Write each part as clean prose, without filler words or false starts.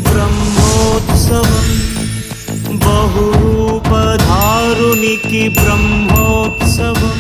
బ్రహ్మోత్సవం బహురూపధారునికి బ్రహ్మోత్సవం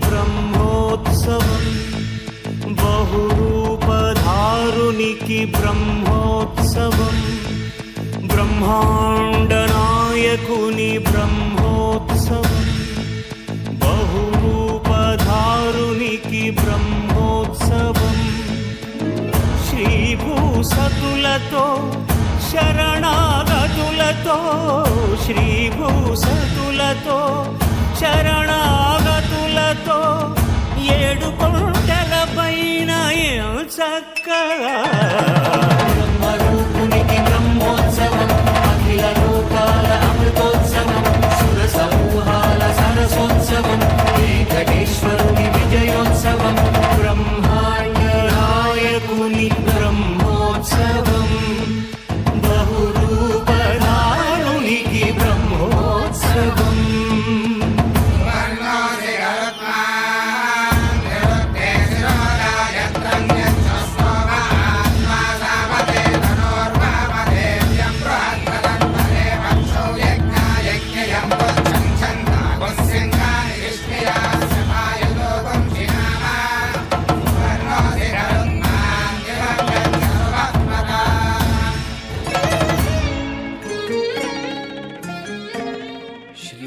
బ్రహ్మోత్సవం బహురూపధారునికి బ్రహ్మోత్సవం బ్రహ్మాండ నాయకుని బ్రహ్మోత్సవం బహురూపధారునికి బ్రహ్మోత్సవం శ్రీభూసతులతో శరణాగతులతో శ్రీభూసతులతో శరణాగతులతో ఏడు కొండల పైన చక్కగా బ్రహ్మరూపునికి బ్రహ్మోత్సవం అఖిల లోకాల అమృతోత్సవం సుర సమూహాల సరసోత్సవం వెంకటేశ్వరుని విజయోత్సవం బ్రహ్మాండ నాయకుని బ్రహ్మోత్సవం బహురూపధారునికి బ్రహ్మోత్సవం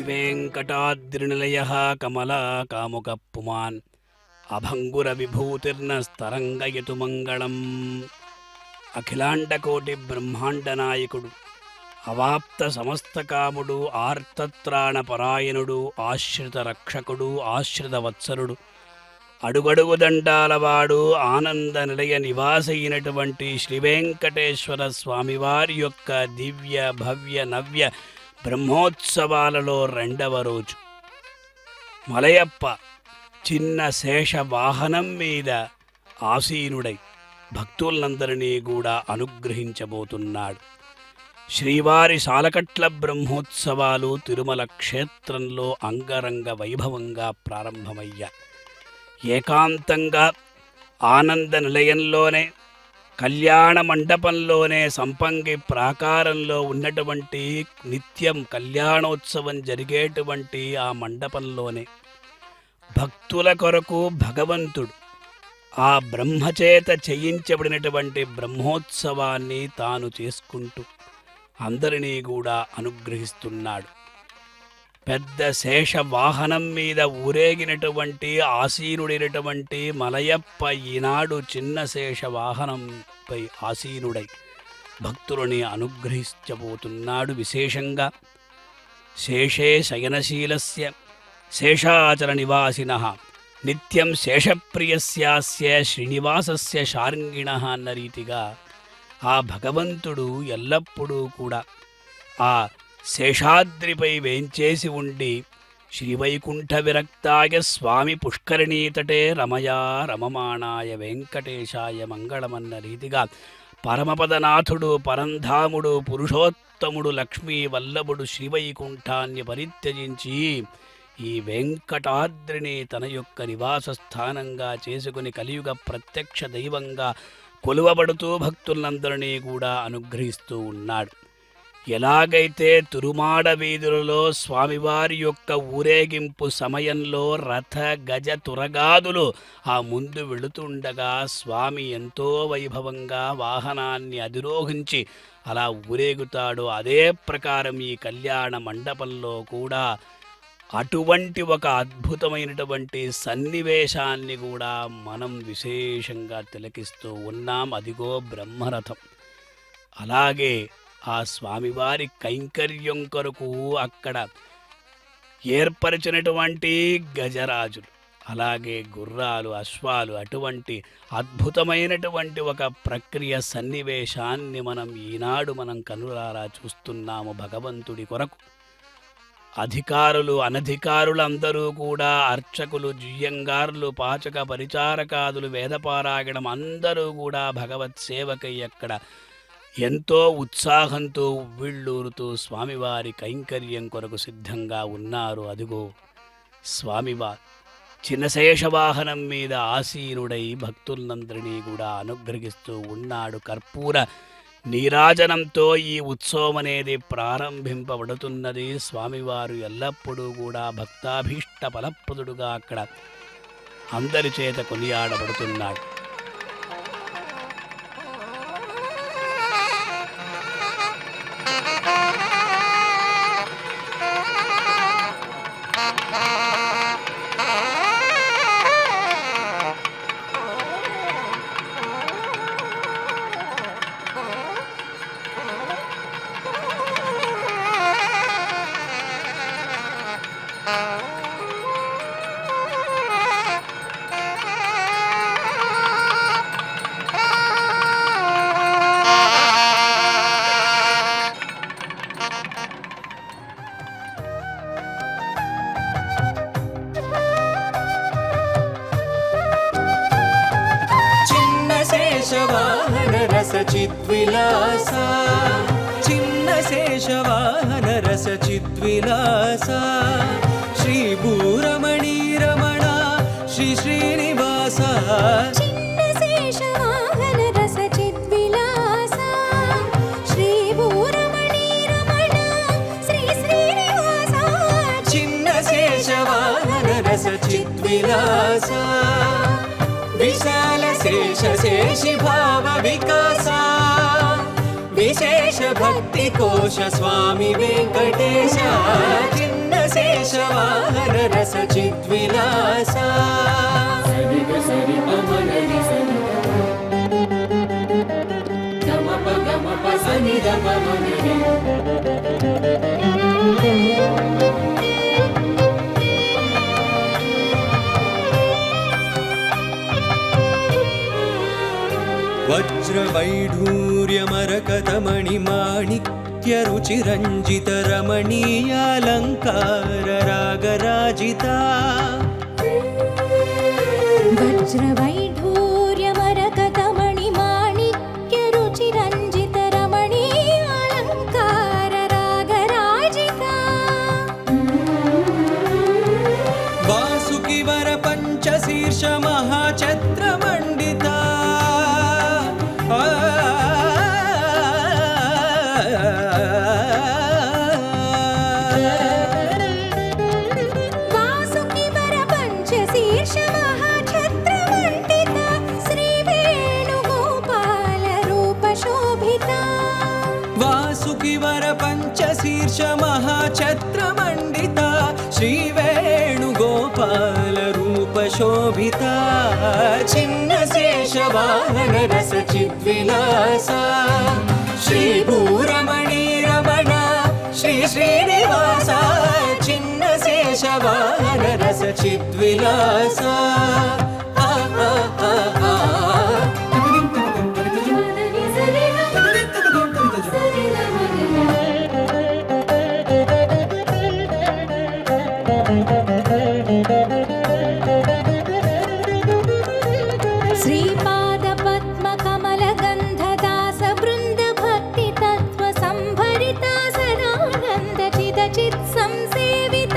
వెంకటాద్రినిలయః కమలా కాముక పుమాన్ అభంగుర విభూతిర్నస్తరంగయతు మంగళం. అఖిలాండకోటి బ్రహ్మాండ నాయకుడు, అవాప్త సమస్త కాముడు, ఆర్తత్రాణ పరాయణుడు, ఆశ్రిత రక్షకుడు, ఆశ్రిత వత్సరుడు, అడుగడుగు దండాలవాడు, ఆనంద నిలయ నివాసైనటువంటి శ్రీ వెంకటేశ్వర స్వామివారి యొక్క దివ్య భవ్య నవ్య బ్రహ్మోత్సవాలలో రెండవ రోజు మలయప్ప చిన్న శేష వాహనం మీద ఆసీనుడై భక్తులందరినీ కూడా అనుగ్రహించబోతున్నాడు. శ్రీవారి సాలకట్ల బ్రహ్మోత్సవాలు తిరుమల క్షేత్రంలో అంగరంగ వైభవంగా ప్రారంభమయ్యాయి. ఏకాంతంగా ఆనంద నిలయంలోనే, కళ్యాణ మండపంలోనే, సంపంగి ప్రాకారంలో ఉన్నటువంటి నిత్యం కళ్యాణోత్సవం జరిగేటువంటి ఆ మండపంలోనే భక్తుల కొరకు భగవంతుడు ఆ బ్రహ్మచేత చేయించబడినటువంటి బ్రహ్మోత్సవాన్ని తాను చేసుకుంటూ అందరినీ కూడా అనుగ్రహిస్తున్నాడు. పెద్ద శేష వాహనం మీద ఊరేగినటువంటి ఆసీనుడైనటువంటి మలయప్ప ఈనాడు చిన్న శేష వాహనంపై ఆసీనుడై భక్తులని అనుగ్రహించబోతున్నాడు. విశేషంగా శేషే శయనశీలస్య శేషాచల నివాసినః నిత్యం శేషప్రియస్యాస్య శ్రీనివాసస్య శార్ంగిణః అన్న రీతిగా ఆ భగవంతుడు ఎల్లప్పుడూ కూడా ఆ శేషాద్రిపై వేంచేసి ఉండి శ్రీవైకుంఠ విరక్తాయ స్వామి పుష్కరిణీతటే రమయా రమమాణాయ వెంకటేశాయ మంగళమన్న రీతిగా పరమపదనాథుడు, పరంధాముడు, పురుషోత్తముడు, లక్ష్మీ వల్లభుడు శ్రీవైకుంఠాన్ని పరిత్యజించి ఈ వెంకటాద్రిని తన యొక్క నివాస స్థానంగా చేసుకుని కలియుగ ప్రత్యక్ష దైవంగా కొలువబడుతూ భక్తులందరినీ కూడా అనుగ్రహిస్తూ ఉన్నాడు. ఎలాగైతే తురుమాడ వీధులలో స్వామివారి యొక్క ఊరేగింపు సమయంలో రథ గజ తురగాదులు ఆ ముందు వెళుతుండగా స్వామి ఎంతో వైభవంగా వాహనాన్ని అధిరోహించి అలా ఊరేగుతాడో అదే ప్రకారం ఈ కళ్యాణ మండపంలో కూడా అటువంటి ఒక అద్భుతమైనటువంటి సన్నివేశాన్ని కూడా మనం విశేషంగా తిలకిస్తూ ఉన్నాం. అదిగో బ్రహ్మరథం. అలాగే ఆ స్వామివారి కైంకర్యం కొరకు అక్కడ ఏర్పరిచినటువంటి గజరాజులు, అలాగే గుర్రాలు, అశ్వాలు, అటువంటి అద్భుతమైనటువంటి ఒక ప్రక్రియ సన్నివేశాన్ని ఈనాడు మనం కనులారా చూస్తున్నాము. భగవంతుడి కొరకు అధికారులు అనధికారులు అందరూ కూడా, అర్చకులు, జియ్యంగారులు, పాచక పరిచారకాదులు, వేదపారాయణం అందరూ కూడా భగవత్ సేవకై అక్కడ ఎంతో ఉత్సాహంతో ఉవ్విళ్ళూరుతూ స్వామివారి కైంకర్యం కొరకు సిద్ధంగా ఉన్నారు. అదిగో స్వామివారు చిన్నశేషవాహనం మీద ఆసీనుడై భక్తులందరినీ కూడా అనుగ్రహిస్తూ ఉన్నాడు. కర్పూర నీరాజనంతో ఈ ఉత్సవం అనేది ప్రారంభింపబడుతున్నది. స్వామివారు ఎల్లప్పుడూ కూడా భక్తాభీష్ట ఫలప్రదుడుగా అక్కడ అందరి చేత కొనియాడబడుతున్నాడు. శేషవాహన రస చిద్విలాస, చిన్న శేషవాహన రస చిద్విలాస, శ్రీ భూరమణి రమణ శ్రీ శ్రీనివాస. చిన్న శేషవాహన రస చిద్విలాస, శ్రీ భూరమణి రమణ శ్రీ శ్రీనివాస. చిన్న శేషవాహన రస చిద్విలాస, విశాల శేష శేషి భావ వికాస, విశేష భక్తి కోశ స్వామి వెంకటేశ. చిన్న శేషవాహన రస చిద్విలాస. వజ్రవైఢూర్యమరకతమణి మాణిక్య రుచిరంజిత రమణీయాలంకార రాగరాజిత. వజ్రవైఢూర్యమరకతమణి మాణిక్య రుచిరంజిత రమణీయాలంకార రాగరాజిత. వాసుకి వర పంచశీర్ష మహాఛత్ర మండిత. వాసుకి వర పంచశీర్ష మహాఛత్ర మండిత, శ్రీ వేణుగోపాల రూప శోభిత. వాసుకి వర పంచశీర్ష మహాఛత్ర మండిత, శ్రీ వేణుగోపాల రూప శోభిత. చిన్న శేషవాహన రస చిద్విలాస, శ్రీ భూరమణి రమణ శ్రీ శ్రీనివాస. చిన్న శేషవాహన రస చిద్విలాస. శ్రీపాద పద్మ కమల గంధ దాస బృంద భక్తి తత్వ సంభరిత సదానంద చిద చిత్ సంసేవిత.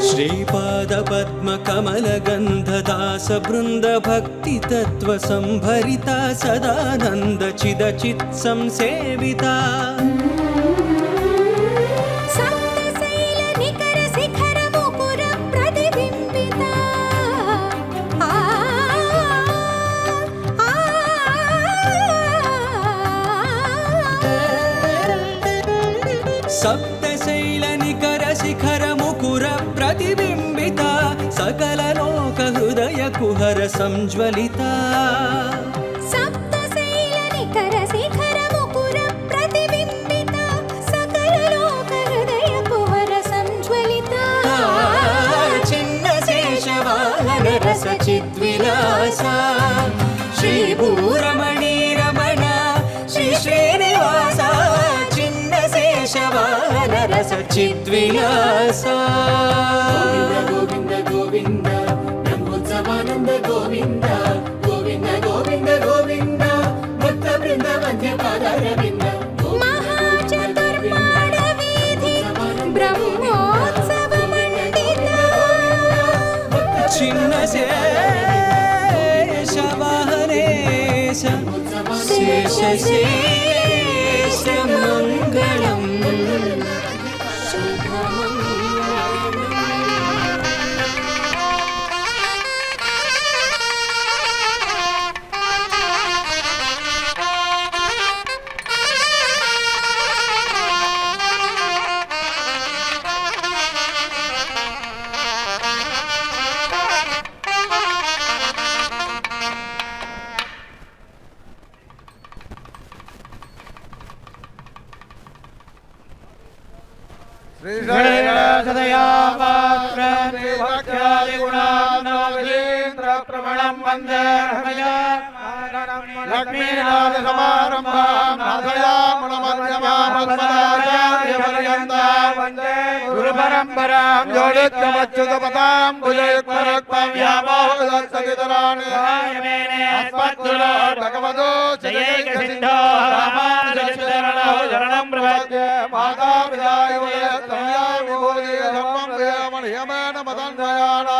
శ్రీపాద పద్మ कमलगन्धदास बृन्दभक्तितत्त्वसंभरिता सदानन्द चिदचित् संसेविता सप्तशैलनिकरशिखरमुकुरप्रतिबिम्बिता सकललोकहृदयकुहर संज्वलिता सप्तशैलनिकरशिखरमुकुरप्रतिबिम्बिता सकललोकहृदयकुहर संज्वलिता छिन्नशेषवाहनरसचिद्विलासा श्रीभूरमणी रमण श्री श्रीनिवासा छिन्नशेषवाहनरसचिद्विलासा गोविंद गोविंद ब्रह्मोत्सवानंद गोविंद गोविंद गोविंद गोविंद भक्त वृंद मध्य पादारविंद महाचतुर्माडवीधि ब्रह्मोत्सवमण्डिता छिन्नशेषवाहनेश शेषशेषमङ्गलम् श्रीभक्त्यादिगुणान्नवधीन्द्रप्रमणं वन्दे लक्ष्मीनाथसमारम्भां नाथयामुनमध्यमामस्मदाचार्यपर्यन्तां वन्दे गुरुपरम्परां योनित्यमच्युतपदां भुजयुग्मरुक्मं व्यामोहदत्सवितराणि अस्मद्गुरो भगवतो जयैकसिन्धो रामानुजचरणौ शरणं प्रपद्ये मातापिता युवयस्तनया विभूति धर्मं वेमणियमेन मदन्वयानां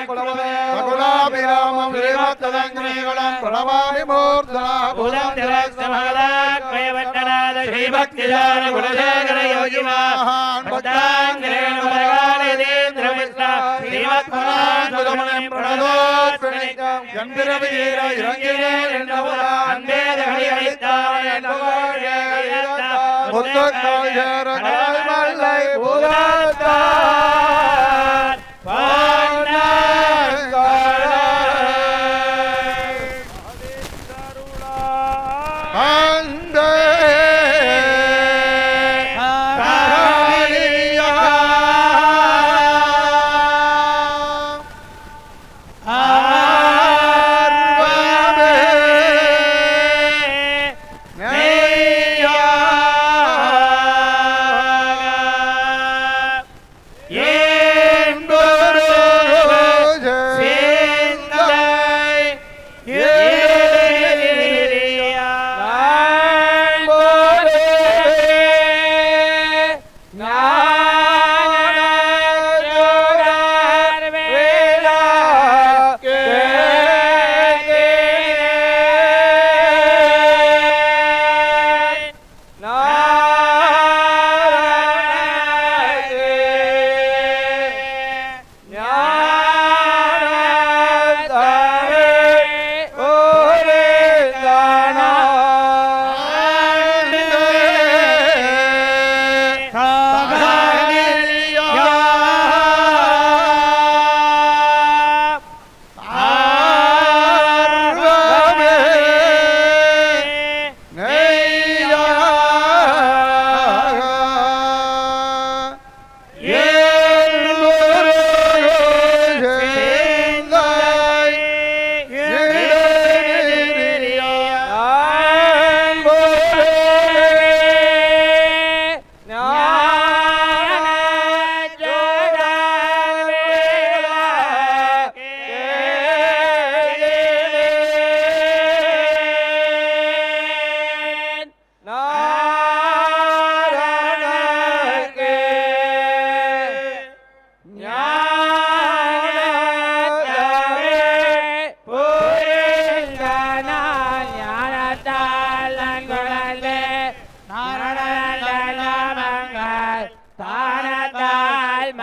कुलाभिरामं श्रीमत्तदङ्ग्रीगणं प्रणमामि मूर्धना भुजं जलस्तमहदात्मयवट्टनाद श्रीभक्तिदान गुणशेखर योगिवाहान् भक्ताङ्ग्रेण मदगालेन्द्रमिश्रा श्रीमत्पराङ्कुलमुनिं प्रणतोऽस्मिनित्यं गम्भीरवीर इरङ्गिरे अन्वेदहरिहरिताय मुत्तकायेर काल्मल्लै भूदातान्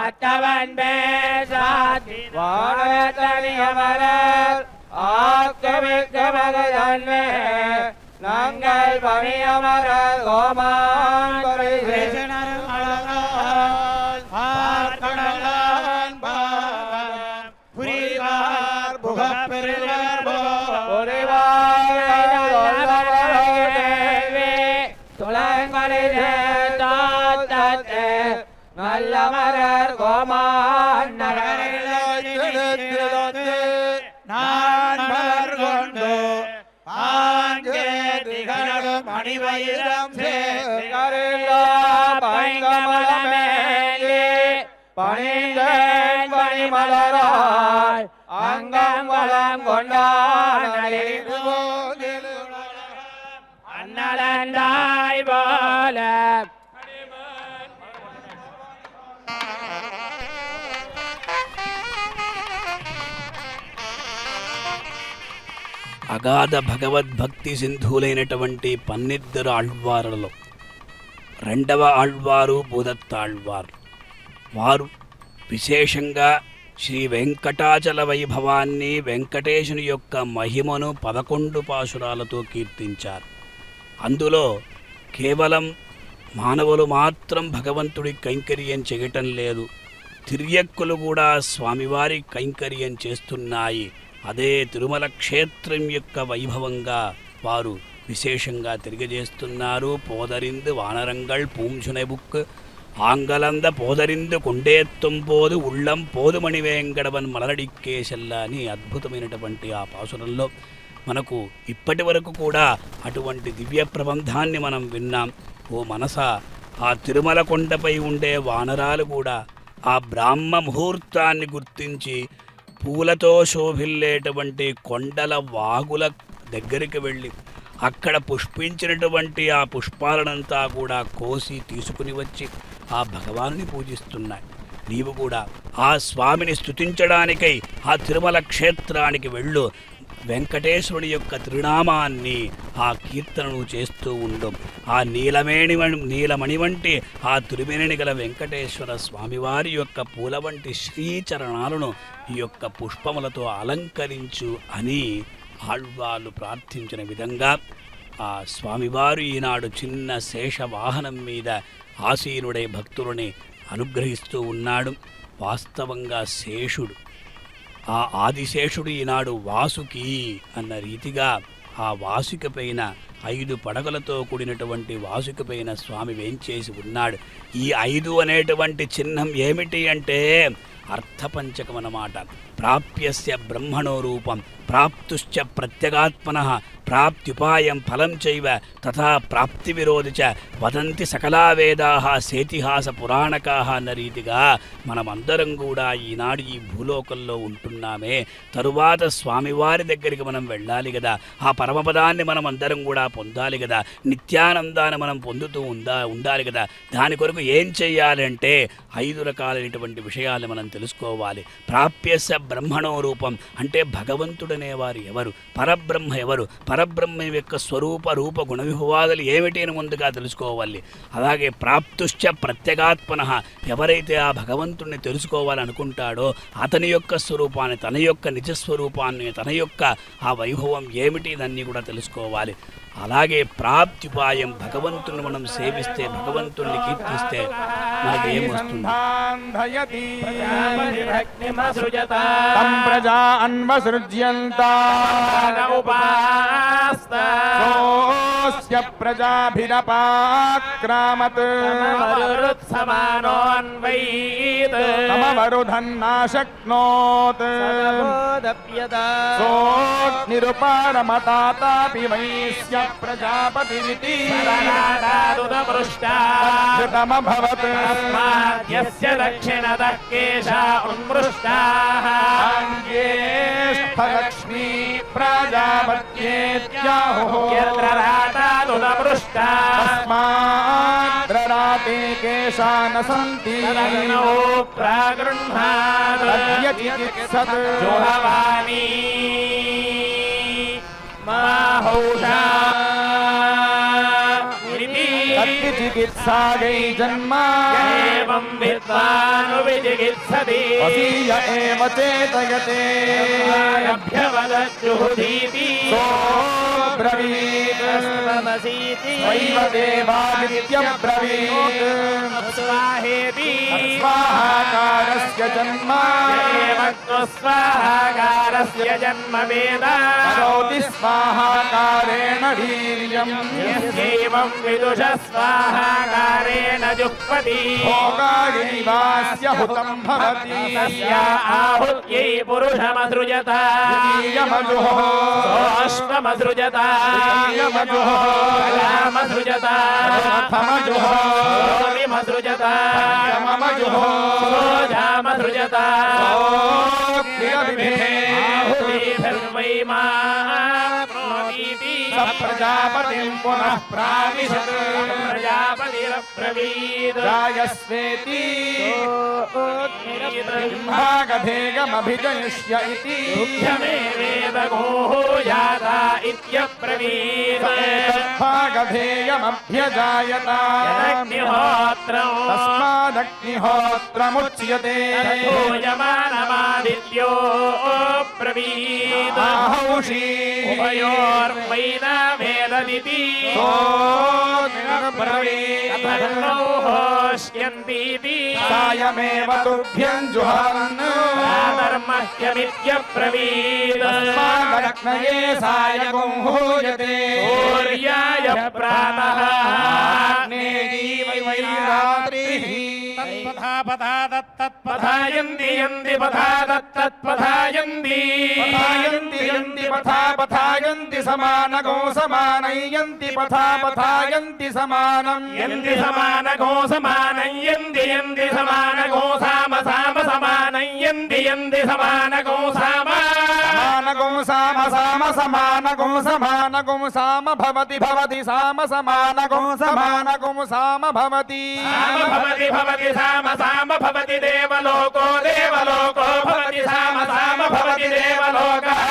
ஆத்தவன் பேசாதி வாழத்தனியமரர் ஆக்கமிக்க மகதன்மே நாங்கள் பணியமரர் கோமான் புரிவார் புகப்பெருவர் நல்லமரர் கோமான் நான் மலர் கொண்டு ஆங்கே திகழும் மணிவயிரம் பைங்கமலமேலே பணிந்தேன் பணிமலராய் அங்கம் வளம் கொண்டான் அன்னலந்தாய் போல అగాధ భగవద్భక్తి సింధువులైనటువంటి 12 ఆళ్వారులలో రెండవ ఆళ్వారు భూదత్తాళ్వారు. వారు విశేషంగా శ్రీ వెంకటాచల వైభవాన్ని, వెంకటేశుని యొక్క మహిమను 11 పాశురాలతో కీర్తించారు. అందులో కేవలం మానవులు మాత్రం భగవంతుడి కైంకర్యం చేయటం లేదు, తిర్యక్కులు కూడా స్వామివారి కైంకర్యం చేస్తున్నాయి. అదే తిరుమల క్షేత్రం యొక్క వైభవంగా వారు విశేషంగా తెలియజేస్తున్నారు. పోదరిందు వానరంగల్ పూంచునెబుక్ ఆంగలంద పోదరిందు కొండేత్తం పోదు ఉళ్ళం పోదు మణివేంకడవన్ మలరడిక్కేశల్ల అని అద్భుతమైనటువంటి ఆ పాసురంలో మనకు ఇప్పటి వరకు కూడా అటువంటి దివ్య ప్రబంధాన్ని మనం విన్నాం. ఓ మనసా, ఆ తిరుమల కొండపై ఉండే వానరాలు కూడా ఆ బ్రాహ్మ ముహూర్తాన్ని గుర్తించి పూలతో శోభిల్లేటువంటి కొండల వాగుల దగ్గరికి వెళ్ళి అక్కడ పుష్పించినటువంటి ఆ పుష్పాలనంతా కూడా కోసి తీసుకుని వచ్చి ఆ భగవాన్ని పూజిస్తున్నాయి. నీవు కూడా ఆ స్వామిని స్తుతించడానికై ఆ తిరుమల క్షేత్రానికి వెళ్ళు. వెంకటేశ్వరుడి యొక్క తిరునామాన్ని, ఆ కీర్తనను చేస్తూ ఉండు. ఆ నీలమణి వంటి ఆ తిరుమేని గల వెంకటేశ్వర స్వామివారి యొక్క పూల వంటి శ్రీచరణాలను ఈ యొక్క పుష్పములతో అలంకరించు అని ఆళ్వార్లు ప్రార్థించిన విధంగా ఆ స్వామివారు ఈనాడు చిన్న శేష వాహనం మీద ఆసీనుడై భక్తులని అనుగ్రహిస్తూ ఉన్నాడు. వాస్తవంగా శేషుడు, ఆ ఆదిశేషుడు ఈనాడు వాసుకి అన్న రీతిగా ఆ వాసుక పైన 5 పడగలతో కూడినటువంటి వాసుక పైన స్వామి వేంచేసి ఉన్నాడు. ఈ 5 అనేటువంటి చిహ్నం ఏమిటి అంటే అర్థపంచకం అన్నమాట. ప్రాప్యస్య బ్రహ్మణో రూపం, ప్రాప్తుశ్చ ప్రత్యగాత్మనః, ప్రాప్త్యుపాయం ఫలం చైవ తథా ప్రాప్తి విరోధి చ వదంతి సకలా వేదాః సేతిహాస పురాణకాః అన్న రీతిగా మనమందరం కూడా ఈనాడు ఈ భూలోకంలో ఉంటున్నామే. తరువాత స్వామివారి దగ్గరికి మనం వెళ్ళాలి కదా, ఆ పరమపదాన్ని మనం అందరం కూడా పొందాలి కదా, నిత్యానందాన్ని మనం పొందుతూ ఉండాలి కదా. దాని కొరకు ఏం చెయ్యాలంటే 5 రకాలైనటువంటి విషయాలు మనం తెలుసుకోవాలి. ప్రాప్యస్య బ్రహ్మణో రూపం అంటే భగవంతుడనేవారు ఎవరు, పరబ్రహ్మ ఎవరు, పరబ్రహ్మ యొక్క స్వరూప రూప గుణ విభవాదులు ఏమిటి అని ముందుగా తెలుసుకోవాలి. అలాగే ప్రాప్తుశ్చ ప్రత్యేగాత్మనః, ఎవరైతే ఆ భగవంతుణ్ణి తెలుసుకోవాలనుకుంటాడో అతని యొక్క స్వరూపాన్ని, తన యొక్క నిజస్వరూపాన్ని, తన యొక్క ఆ వైభవం ఏమిటి ఇదన్నీ కూడా తెలుసుకోవాలి. అలాగే ప్రాప్త్యుపాయం, భగవంతుని మనం సేవిస్తే, భగవంతుణ్ణి కీర్తిస్తే మనకి ఏమొస్తుంది? ప్రజా అన్వసృజ్యంతాస్య ప్రజాభిరపాక్రామత్ తమవరుధన్నాశక్నోత్ నిరుపారమతాపి వైశ్య ప్రజాపతిరితి ధృతమభవత్ యస్య దక్షిణతః కేశా ఉన్మృష్టాః జ్యేష్ఠలక్ష్మీ ప్రజాపత్యేత్యాహుః తస్మాద్రరాతే కేశా న సంతి ప్రాగృహ్ణాద్యచికిత్సత్ జోహవాని మాహౌషా विचिकित्सायै जन्म एवं विद्वानुविचिकित्सति वसीय एव चेतयते अभ्यवदज्जुहुधीति सोऽब्रवीत् स्वमसीति स्वैव देवादित्यब्रवीत् स्वाहेति स्वाहाकारस्य जन्म स्वाहाकारस्य जन्म वेद करोति स्वाहाकारेण वीर्यम् यस्यैवं विदुष स्वाहाकारेण जुह्वति भोगायैवास्य हुतं भवति तस्या आहुत्यै पुरुषमसृजत द्वितीयमजुः सोऽश्वमसृजत तृतीयमजुः कलामसृजत प्रथमजुः सोमिमसृजत पंचममजुः सोऽजामसृजत आहुतिभिर्वै मा प्रणोतीति स प्रजापतिं पुनः प्राविशत् प्रजापतिरब्रवीत् जायस्वेति भागधेयमभिजयिष्य इति ह्यमेवेदगोः जाता इत्यब्रवीत् भागधेयमभ्यजायत यदग्निहोत्रम् तस्मादग्निहोत्रमुच्यते यमानमादित्यो ब्रवीत् आहौषी उभयोर्वैनावेददिति होष्यन्तीति सायमेव तुभ्यं जुहान् धर्मह्यमित्यब्रवीत् तस्मादग्नये सायगुं हूयते सूर्याय प्रातः वै रात्रिः पथायन्ति यन्ति पथा तत्तत्पथायन्ति यन्ति पथा पथायन्ति समानगो समानयन्ति पथा पथायन्ति समानम् यन्ति समानगो समानयन्ति यन्ति समानगो साम साम समानयन्ति यन्ति समानगो साम समानगो साम साम समानगो समानगो साम भवति भवति साम समानगो समानगो साम भवति साम भवति भवति साम साम भवति देवलोको देवलोको भवति साम साम भवति देवलोकः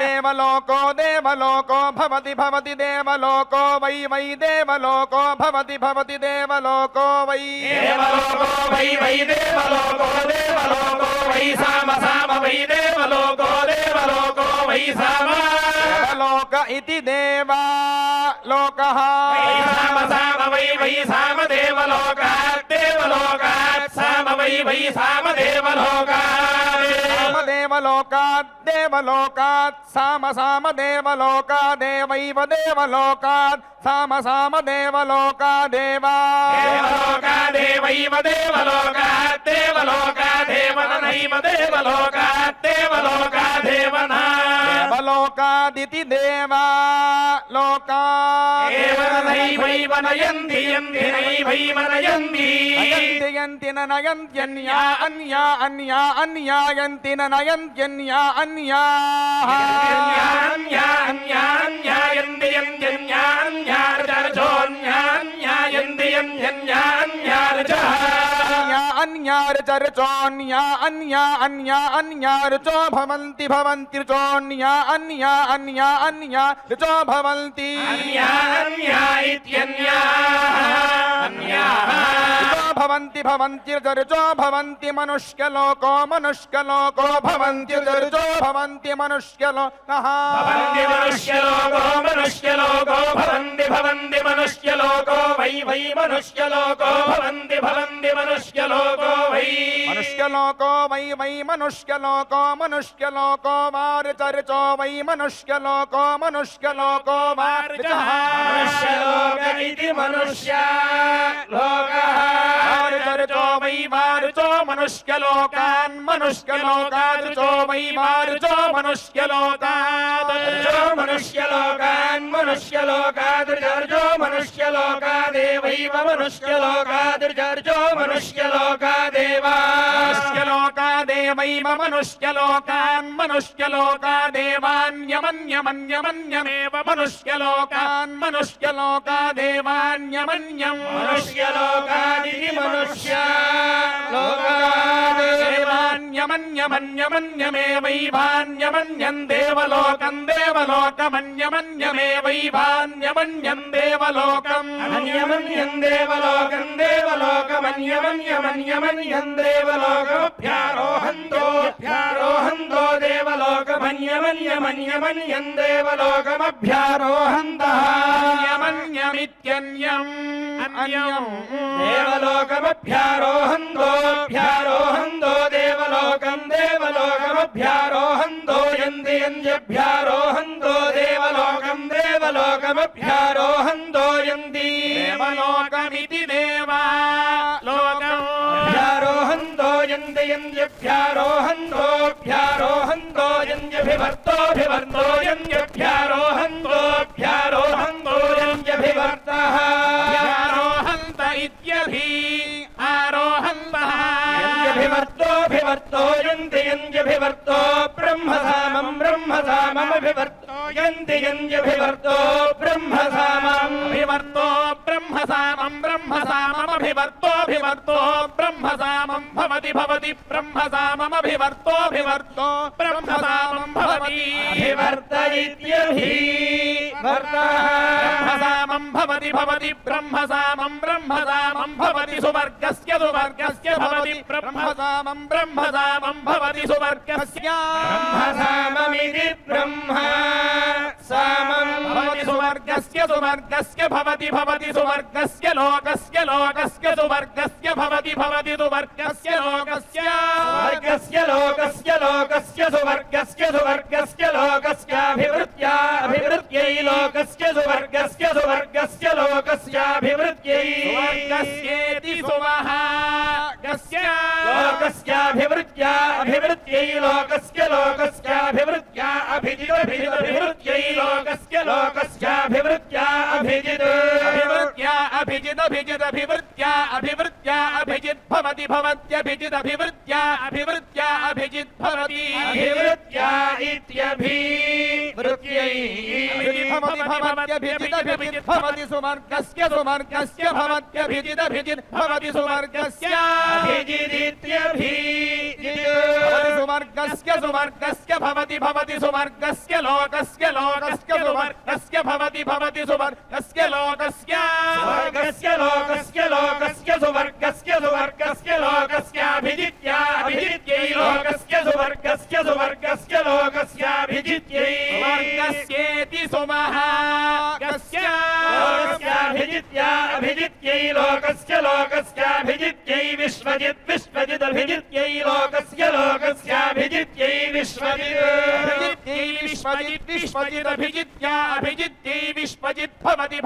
देवलोको देवलोको भवति भवति देवलोको वै वै देवलोको भवति भवति देवलोको वै देवलोको वै वै देवलोको देवलोको वै साम साम वै देवलोको देवलोको वै साम देवलोक इति देवालोकः वै साम साम वै वै साम देवलोकात् देवलोकात् साम वै वै साम देवलोकात् देवलोकात् देवलोकात् साम साम देवलोकादेवैव देवलोकात् साम साम देवलोकादेवा देवलोकादेवैव देवलोकात् देवलोकादेवनैव देवलोकात् देवलोकादेवन देवलोकादिति देवालोकात् देवनैवैव नयन्ति यन्ति नैवैव नयन्ति यन्ति न नयन्त्यन्या अन्या अन्या अन्यायन्ति न नयन्त्यन्या अन्याः अन्यायन्ति यन्त्यन्यान्यार्चोऽन्यान्यायन्ति यन्त्यन्यान्यार्चः अन्यार्चर्चोऽन्या अन्या अन्या अन्यार्चो भवन्ति भवन्ति र्चोऽन्या अन्या अन्या अन्या र्चो भवन्ति अन्या इत्यन्याः भवन्ति भवन्ति र्चो भवन्ति मनुष्यलोको मनुष्यलोको भवन्ति र्चो भवन्ति मनुष्यलोकः भवन्ति मनुष्यलोको मनुष्यलोको भवन्ति भवन्ति मनुष्यलोको वै वै मनुष्यलोको भवन्ति भवन्ति मनुष्यलोको वै मनुष्यलोको वै वै मनुष्यलोको मनुष्यलोको वार्चर्चो वै मनुष्यलोको मनुष्यलोको वार्चः मनुष्यलोक इति मनुष्यलोकः वार्चर्चो वै वार्चो मनुष्यलोकान् मनुष्यलोकार्चो वै वार्चो मनुष्यलोकात् मनुष्यलोकान् मनुष्यलोकादृजर्जो मनुष्यलोकादेवैव मनुष्यलोकादृजर्जो मनुष्यलोकादेव मनुष्यलोकादेवैव मनुष्यलोकान् मनुष्यलोकादेवान्यमन्यमन्यमन्यमेव मनुष्यलोकान् मनुष्यलोकादेवान्यमन्यम् मनुष्यलोकादिति मनुष्य लोकादेवान्यमन्यमन्यमन्यमेवैवान्यमन्यम् देवलोकम् देवलोकमन्यमन्यमेवैवान्यमन्यम् देवलोकम् अन्यमन्यम् देवलोकम् देवलोकमन्यमन्यमन्यमन्यम् देवलोकमभ्यारोहन्तो देवलोकमन्यमन्यमन्यमन्यम् देवलोकमभ्यारोहन्तः अन्यमन्यमित्यन्यम् अन्यम् देवलोकमभ्यारोहन्तो देवलोकम् देवलोकमभ्यारोहन्तो यन्ति यन्त्यभ्यारोहन्तो देवलोकम् देवलोकमभ्यारोहन्तो यन्ति देवलोकमिति देवा लोकम् भ्यारोहन्तो यन्ति यन्त्यभ्यारोहन्तो यन्त्यभिवर्तो यन्त्यभ्यारोहन्तो यन्त्यभिवर्तः आरोहन्त इत्यभि आरोहन्तः यन्त्यभिवर्तो यन्त्यभिवर्तो ब्रह्मसाममभिवर्तो यन्त्यभिवर्तो ब्रह्मसाममभिवर्तो ब्रह्मसामम् भवति ब्रह्मसाममभिवर्तो ब्रह्मसामम् भवति अभिवर्त इत्यभि ब्रह्मसामम् भवति ब्रह्मसामम् भवति सुवर्गस्य भवति ब्रह्मसामम् भवति सुवर्गस्य ब्रह्मसाममिति ब्रह्मसामम् भवति सुवर्गस्य भवति सुवर्गस्य लोकस्य सुवर्गस्य भवति सुवर्गस्य लोकस्य सुवर्गस्य लोकस्याभिवृत्यै लोकस्य सुवर्गस्य लोकस्याभिवृत्यै सुवर्गस्येति सुवहागस्य लोकस्याभिवृत्यै लोकस्याभिवृत्या अभिजिदभिवृत्यै लोकस्याभिवृत्या अभिजित् भवति भवत्यभिजिदभिवृत्या अभिजित् भवति अभिवृत्या इत्यभिवृत्यै भवति सुवर्गस्य भवत्यभिजित् भवति सुवर्गस्य सुवर्गस्य भवति सुवर्गस्य लोकस्य भवति सुवर्गस्य लोकस्य सुवर्गस्य लोकस्याभिजित्यै लोकस्य लोकस्याभिजित्यै सुवर्गस्येति सुमहागस्य लोकस्याभिजित्यै लोकस्याभिजित्यै विश्वजिदभिजित्यै लोकस्याभिजित्यै विश्वजिदभिजित्यै विश्वजित् भवति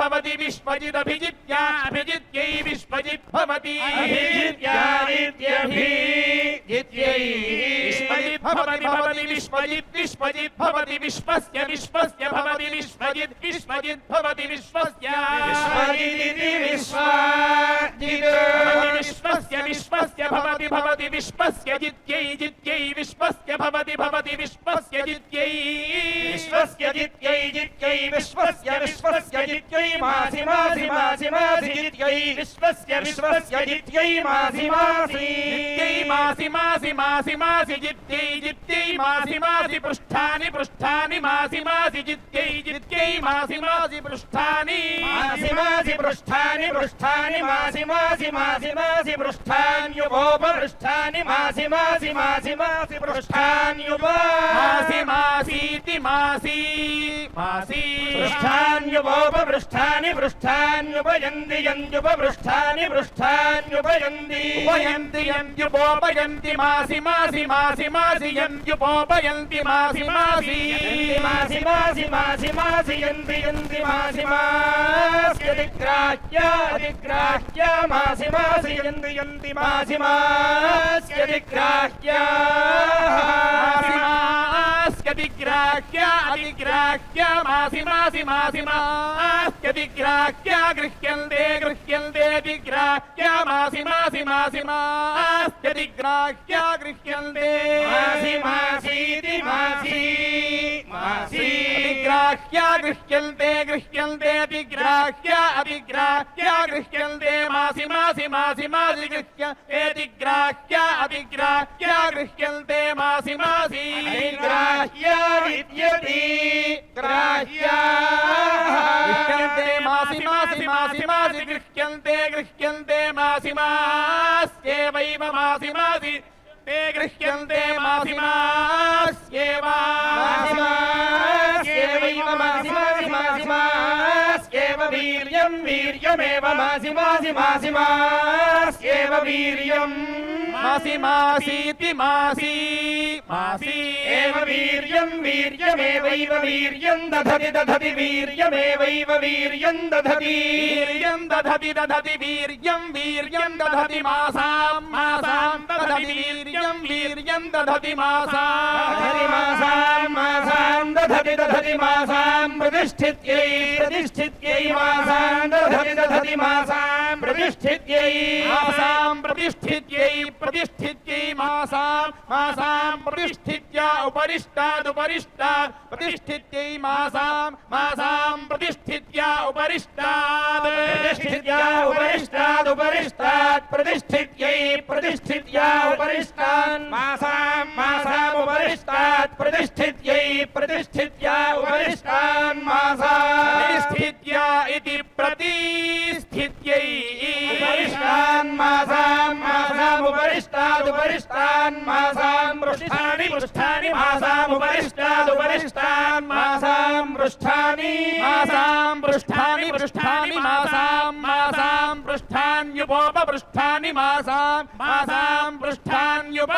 विश्वजिदभिजित्या अभिजित्यै विश्वजित् भवति अभिजित्या इत्यभिजित्यै विश्वजित् भवति विश्वजित् भवति विश्वस्य भवति विश्वजित् भवति विश्वस्य विश्वस्य भवति विश्वस्य जित्यै विश्वस्य भवति विश्वस्य जित्यै विश्वस्य जित्यै मासि जित्यै विश्वस्य जित्यै मासि जित्यै मासि पृष्ठानि मासि जित्यै मासि पृष्ठानि पृष्ठानि मासि पृष्ठान्युपोपृष्ठानि मासि पृष्ठान्युप मासीति मासी पृष्ठान्युपयन्ति यन्त्युपपृष्ठानि पृष्ठान्युपयन्ति यन्त्युपोपयन्ति मासि यन्त्युपोपयन्ति मासि यन्ति मासि अधिग्राह्य मासि यन्ति मासि अधिग्राह्य अधिग्राह्य मासि अधिग्राह्य गृह्यन्ते अधिग्राह्य मासि अधिग्राह्य गृह्यन्ते मासीति अधिग्राह्य अतिग्राह्या गृह्यन्ते गृह्यन्ते अतिग्राह्या अतिग्राह्या गृह्यन्ते मासि मासि मासि मासि गृह्यन्ते अतिग्राह्या अतिग्राह्या गृह्यन्ते मासि मासि ग्राह्या विद्यते ग्राह्या गृह्यन्ते मासि मासि मासि मासि गृह्यन्ते गृह्यन्ते मासि मास्येवैव मासि मासि ते गृह्यन्ते मासि मास्येव मासि मास्येवैव मासि मासि मासि मास्येव वीर्यं वीर्यमेव मासि मासि मासि मास्येव वीर्यम् मासि मासीति मासि मासि एव वीर्यं वीर्यमेवैव वीर्यं दधति दधति वीर्यमेवैव वीर्यं दधति वीर्यं दधति दधति वीर्यं वीर्यं दधति मासां मासां दधति वीर्यं वीर्यं दधति दधति मासां मासां दधति दधति मासां प्रतिष्ठित्यै प्रतिष्ठित्यै मासां दधति दधति मासां प्रतिष्ठित्यै मासां प्रतिष्ठित्यै प्रतिष्ठित्यै मासां मासां प्रतिष्ठित्या उपरिष्टाद् उपरिष्टात् प्रतिष्ठित्यै मासां मासां प्रतिष्ठित्या उपरिष्टात् प्रतिष्ठित्या उपरिष्टाद् उपरिष्टात् प्रतिष्ठित्यै प्रतिष्ठित्या उपरिष्टान् मासां मासाम् उपरिष्टात् प्रतिष्ठित्यै प्रतिष्ठित्या उपरिष्टान् मासान् प्रतिष्ठित्या इति प्रतिष्ठित्यै उपरिष्टान् मासां मासाम् उपरिष्टाद् उपरिष्टान् मासां पृष्ठानि पृष्ठानि मासाम् उपरिष्टाद् उपरिष्टान् मासां पृष्ठानि मासां पृष्ठानि पृष्ठानि मासां मासां पृष्ठान्युपोपपृष्ठानि मासां मासां पृष्ठान्युप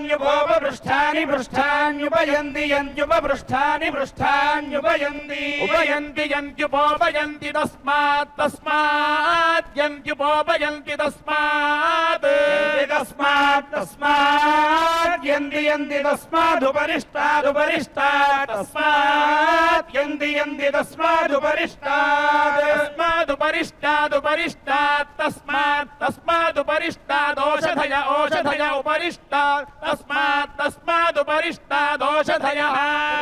पृष्ठान्युपोपपृष्ठानि पृष्ठान्युपयन्ति यन्त्युपपृष्ठानि पृष्ठान्युपयन्ति उपयन्ति यन्त्युपोपयन्ति तस्मात् तस्मात् यन्त्युपोपयन्ति तस्मात् तस्मात् तस्मात् यन्ति यन्ति तस्मादुपरिष्टादुपरिष्टात् तस्मात् यन्ति यन्ति तस्मादुपरिष्टात् तस्मादुपरिष्टादुपरिष्टात् तस्मात् तस्मादुपरिष्टादोषधय ओषधय उपरिष्टात् तस्मात् तस्मादुपरिष्टादोषधयः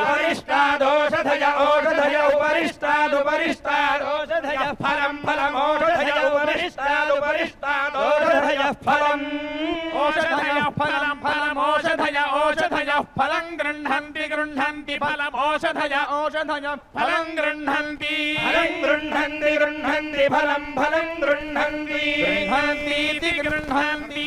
उपरिष्टादोषधय ओषधय उपरिष्टादुपरिष्टादोषधय फलं फलमोषधय उपरिष्टादुपरिष्टादोषधय फलम् ओषधयः फलं फलमोषधय ओषधयः फलं गृह्णन्ति गृह्णन्ति फलमोषधय ओषधय फलं गृह्णन्ति फलं गृह्णन्ति गृह्णन्ति फलं फलं गृह्णन्ति गृह्णन्तीति गृह्णन्ति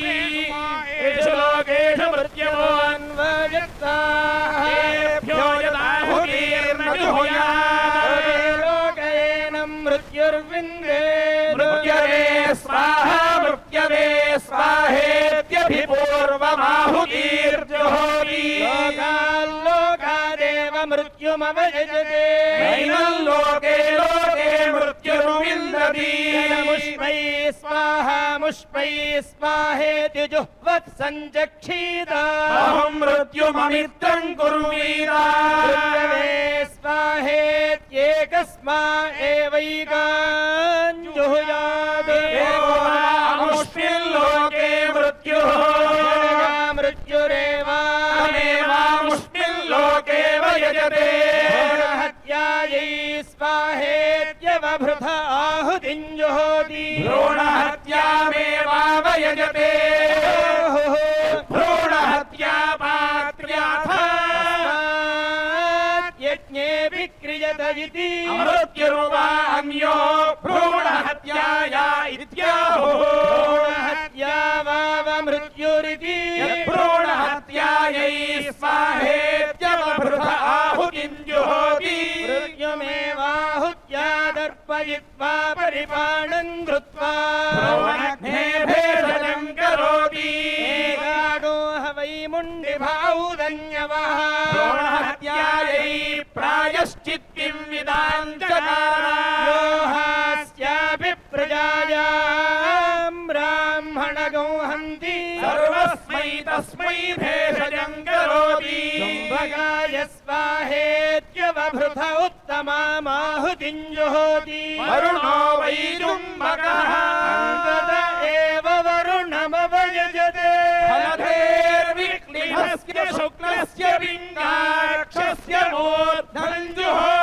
येषु लोकेषु मृत्योऽन्वयत्ताभ्यो यदाहुतिर्न जुहुयात् लोकेन मृत्युर्विन्दे मृत्यवे स्वाहा मृत्यवे स्वाहेत्यभिपूर्वमाहुतिर्जुहोति लोकादेव मृत्युमवयजते नैनं लोके लोके मृत्युर्विन्दति मुष्मै स्वाहा मुष्मै स्वाहेति जुह्वत् सञ्चक्षीत अहं मृत्युममित्रं कुर्वीरा मृत्यवे स्वाहेत्येकस्मा एवैकान् जुहुयात् मुष्मिल्लोके मृत्युः मृत्युरेवामेवामुष्मिल्लोके वयजते हत्यायै स्वाहेत्यवभृत आहुतिं जुहोति भ्रूणहत्यामेवावयजते भ्रूणहत्या पात्र्याथ यज्ञे विक्रियत इति मृत्युर्वा अन्यो भ्रूणहत्याया इत्याहुः भ्रूणहत्या वाव मृत्युरिति भ्रूणहत्यायै स्वाहेत्यवभृत आहुतिं जुहोति मृत्युमेवाहुत्या दर्पयित्वा परिपाणं कृत्वा भ्रूणघ्ने भेषजं करोति एकादो हवै मुण्डिभाउदन्यवः भ्रूणहत्यायै प्रायश्चित्तिं विदाञ्चकार लोहास्यापि प्रजायां ब्राह्मणगौ हन्ति सर्वस्मै तस्मै भेषजं करोति चुम्बकाय स्वाहेत्यवभृत उत्तमामाहुतिं जुहोति वरुणो वै चुम्बकः अन्तत एव वरुणमवयजते फलधेर्विक्लिनस्य शुक्लस्य पिङ्गाक्षस्य मूर्धं जुहोति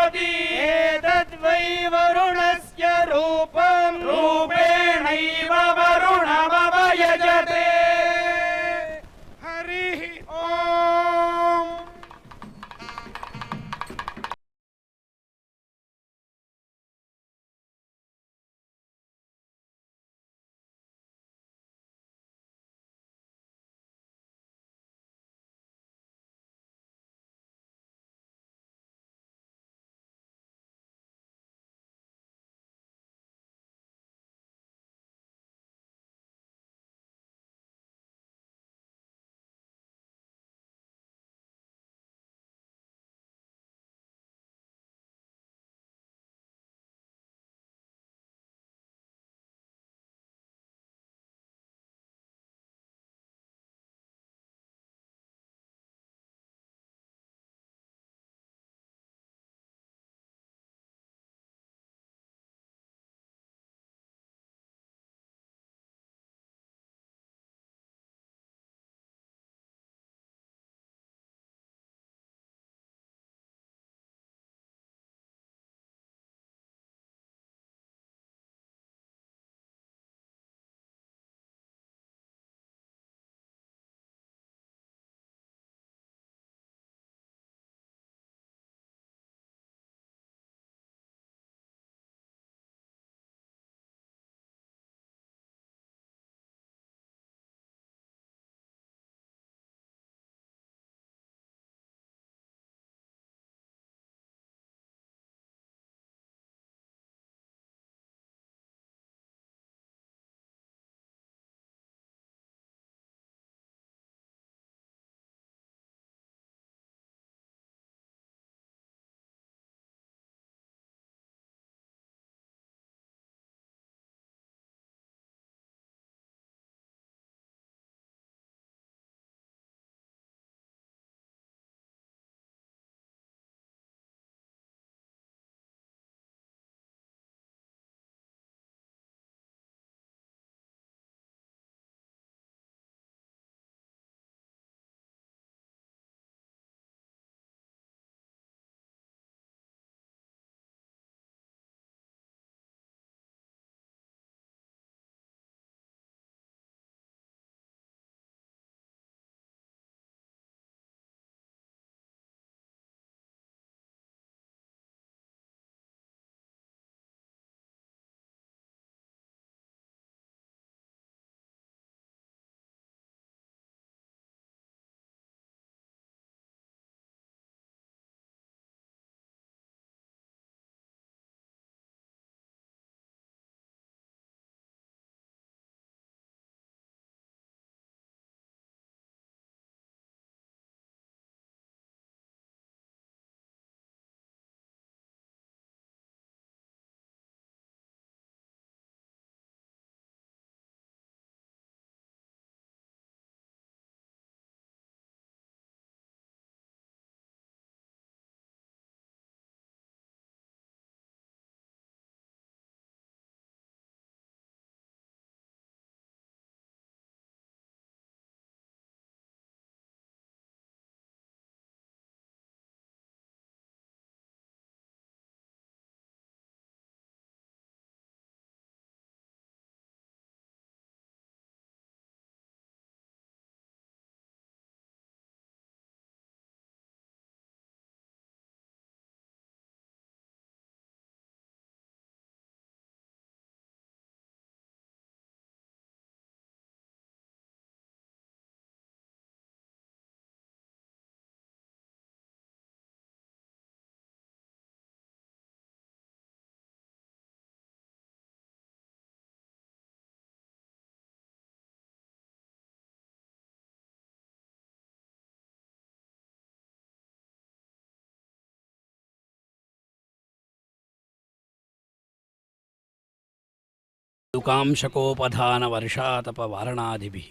దుకాంశకోపధాన వర్షాతప వారణాదిభిః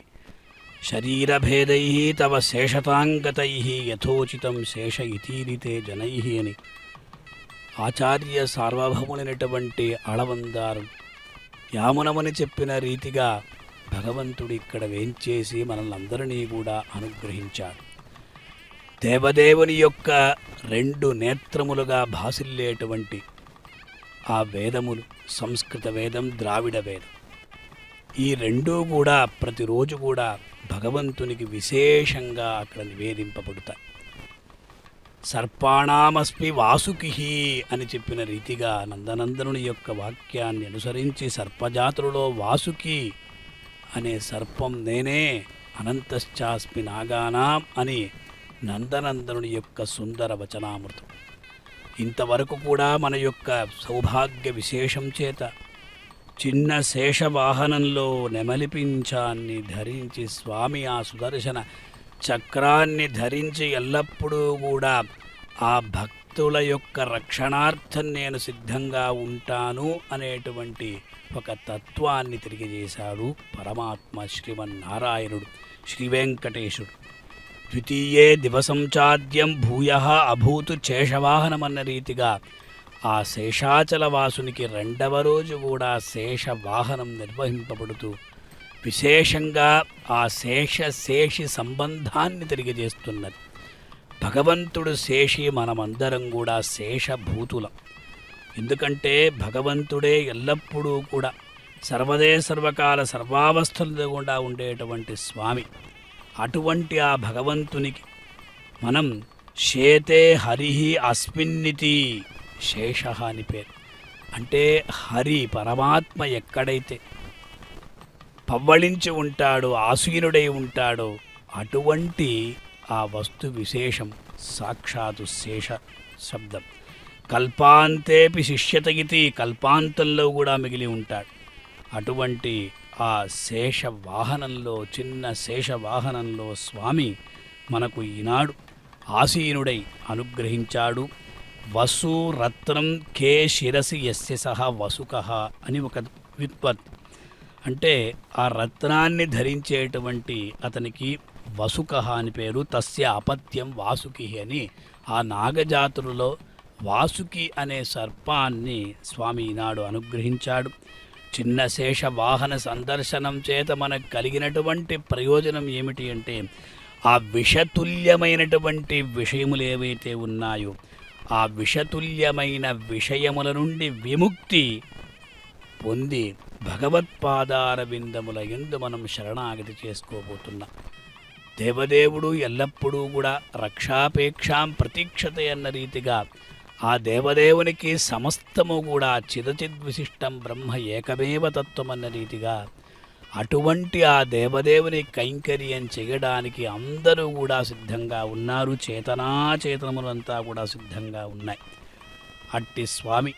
శరీరభేదైః తవ శేషతాంగతైః యథోచితం శేష ఇతీరితే జనైః అని ఆచార్య సార్వభౌములైనటువంటి అళవందారు యామునమని చెప్పిన రీతిగా భగవంతుడు ఇక్కడ వేంచేసి మనల్ని అందరినీ కూడా అనుగ్రహించాడు. దేవదేవుని యొక్క 2 నేత్రములుగా భాసిల్లేటువంటి ఆ వేదములు సంస్కృత వేదం, ద్రావిడ వేదం, ఈ 2 కూడా ప్రతిరోజు కూడా భగవంతునికి విశేషంగా అక్కడ నివేదింపబడతాయి. సర్పాణామస్మి వాసుకిః అని చెప్పిన రీతిగా నందనందనుని యొక్క వాక్యాన్ని అనుసరించి సర్పజాతులలో వాసుకి అనే సర్పం నేనే, అనంతశ్చాస్మి నాగానాం అని నందనందనుని యొక్క సుందర వచనామృతం. ఇంతవరకు కూడా మన యొక్క సౌభాగ్య విశేషం చేత చిన్న శేషవాహనంలో నెమలిపించాన్ని ధరించి స్వామి ఆ సుదర్శన చక్రాన్ని ధరించి ఎల్లప్పుడూ కూడా ఆ భక్తుల యొక్క రక్షణార్థం నేను సిద్ధంగా ఉంటాను అనేటువంటి ఒక తత్వాన్ని తెలియజేశాడు పరమాత్మ శ్రీమన్నారాయణుడు శ్రీవెంకటేశుడు. ద్వితీయే దివసం చాద్యం భూయః అభూతు శేషవాహనమన్న రీతిగా ఆ శేషాచలవాసునికి 2వ రోజు కూడా శేషవాహనం నిర్వహింపబడుతూ విశేషంగా ఆ శేషి సంబంధాన్ని తెలియజేస్తున్నది. భగవంతుడు శేషి, మనమందరం కూడా శేషభూతులం. ఎందుకంటే భగవంతుడే ఎల్లప్పుడూ కూడా సర్వదే సర్వకాల సర్వావస్థల్లో కూడా ఉండేటువంటి స్వామి. అటువంటి ఆ భగవంతునికి మనం శేతే హరిహి అస్మిన్నితి శేష అని పేరు. అంటే హరి పరమాత్మ ఎక్కడైతే పవ్వళించి ఉంటాడో, ఆసీనుడై ఉంటాడో అటువంటి ఆ వస్తు విశేషం సాక్షాత్తు శేష శబ్దం. కల్పాంతేపి శిష్యత ఇతి, కల్పాంతంలో కూడా మిగిలి ఉంటాడు. అటువంటి ఆ శేషవాహనంలో, చిన్న శేషవాహనంలో స్వామి మనకు ఈనాడు ఆసీనుడై అనుగ్రహించాడు. వసు రత్నం కే శిరసి యస్య సహ వసుకః అని ఒక వ్యుత్పత్తి. అంటే ఆ రత్నాన్ని ధరించేటువంటి అతనికి వసుకః అని పేరు. తస్య అపత్యం వాసుకి అని ఆ నాగజాతులలో వాసుకి అనే సర్పాన్ని స్వామి ఈనాడు అనుగ్రహించాడు. చిన్న శేష వాహన సందర్శనం చేత మనకు కలిగినటువంటి ప్రయోజనం ఏమిటి అంటే ఆ విషతుల్యమైనటువంటి విషయములు ఏవైతే ఉన్నాయో ఆ విషతుల్యమైన విషయముల నుండి విముక్తి పొంది భగవత్పాదార విందముల యందు మనం శరణాగతి చేసుకోబోతున్నాం. దేవదేవుడు ఎల్లప్పుడూ కూడా రక్షాపేక్షాం ప్రతీక్షతే అన్న రీతిగా ఆ దేవదేవునికి సమస్తము కూడా చిదచిద్విశిష్టం బ్రహ్మ ఏకమేవ తత్వం అన్న రీతిగా అటువంటి ఆ దేవదేవుని కైంకర్యం చేయడానికి అందరూ కూడా సిద్ధంగా ఉన్నారు. చేతనాచేతనములంతా కూడా సిద్ధంగా ఉన్నాయి. అట్టి స్వామి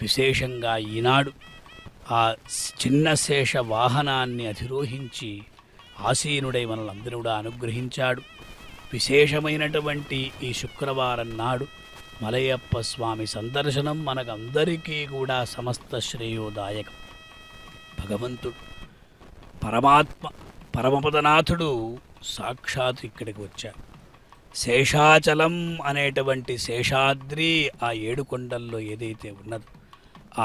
విశేషంగా ఈనాడు ఆ చిన్న శేష వాహనాన్ని అధిరోహించి ఆసీనుడై మనలందరూ కూడా అనుగ్రహించాడు. విశేషమైనటువంటి ఈ శుక్రవారం నాడు మలయప్ప స్వామి సందర్శనం మనకందరికీ కూడా సమస్త శ్రేయోదాయకం. భగవంతుడు పరమాత్మ పరమపదనాథుడు సాక్షాత్ ఇక్కడికి వచ్చాడు. శేషాచలం అనేటువంటి శేషాద్రి ఆ 7 కొండల్లో ఏదైతే ఉన్నదో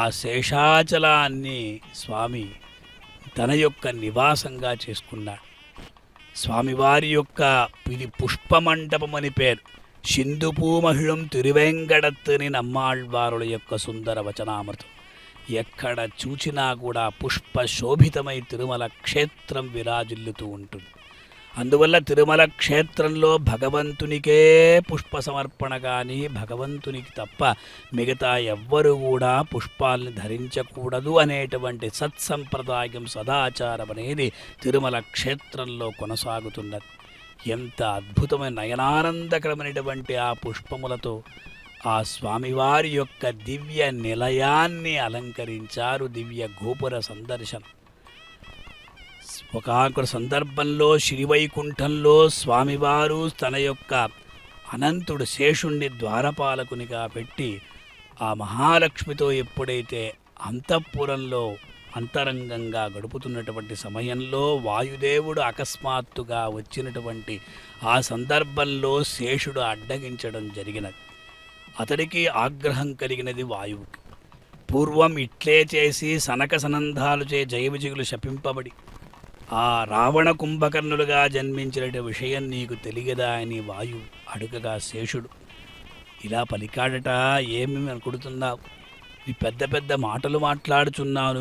ఆ శేషాచలాన్ని స్వామి తన యొక్క నివాసంగా చేసుకున్నాడు. స్వామివారి యొక్క ఇది పుష్పమండపం అని పేరు. సింధుపూమహిళం తిరువేంగడత్తని నమ్మాళ్వారుల యొక్క సుందర వచనామృతం. ఎక్కడ చూచినా కూడా పుష్పశోభితమై తిరుమల క్షేత్రం విరాజిల్లుతూ ఉంటుంది. అందువల్ల తిరుమల క్షేత్రంలో భగవంతునికే పుష్ప సమర్పణ కానీ భగవంతునికి తప్ప మిగతా ఎవ్వరూ కూడా పుష్పాలను ధరించకూడదు అనేటువంటి సత్సంప్రదాయం సదాచారం అనేది తిరుమల క్షేత్రంలో కొనసాగుతున్నది. ఎంత అద్భుతమైన నయనానందకరమైనటువంటి ఆ పుష్పములతో ఆ స్వామివారి యొక్క దివ్య నిలయాన్ని అలంకరించారు. దివ్య గోపుర సందర్శనం. ఒకాకొక సందర్భంలో శ్రీవైకుంఠంలో స్వామివారు తన యొక్క అనంతుడు శేషుణ్ణి ద్వారపాలకునిగా పెట్టి ఆ మహాలక్ష్మితో ఎప్పుడైతే అంతఃపురంలో అంతరంగంగా గడుపుతున్నటువంటి సమయంలో వాయుదేవుడు అకస్మాత్తుగా వచ్చినటువంటి ఆ సందర్భంలో శేషుడు అడ్డగించడం జరిగినది. అతడికి ఆగ్రహం కలిగినది వాయువుకి. పూర్వం ఇట్లే చేసి సనక సనందాలుచే జయవిజయులు శపింపబడి ఆ రావణ కుంభకర్ణులుగా జన్మించిన విషయం నీకు తెలియదా అని వాయువు అడుగగా శేషుడు ఇలా పలికాడట. ఏమి అనుకుంటున్నావు? నీ పెద్ద పెద్ద మాటలు మాట్లాడుచున్నావు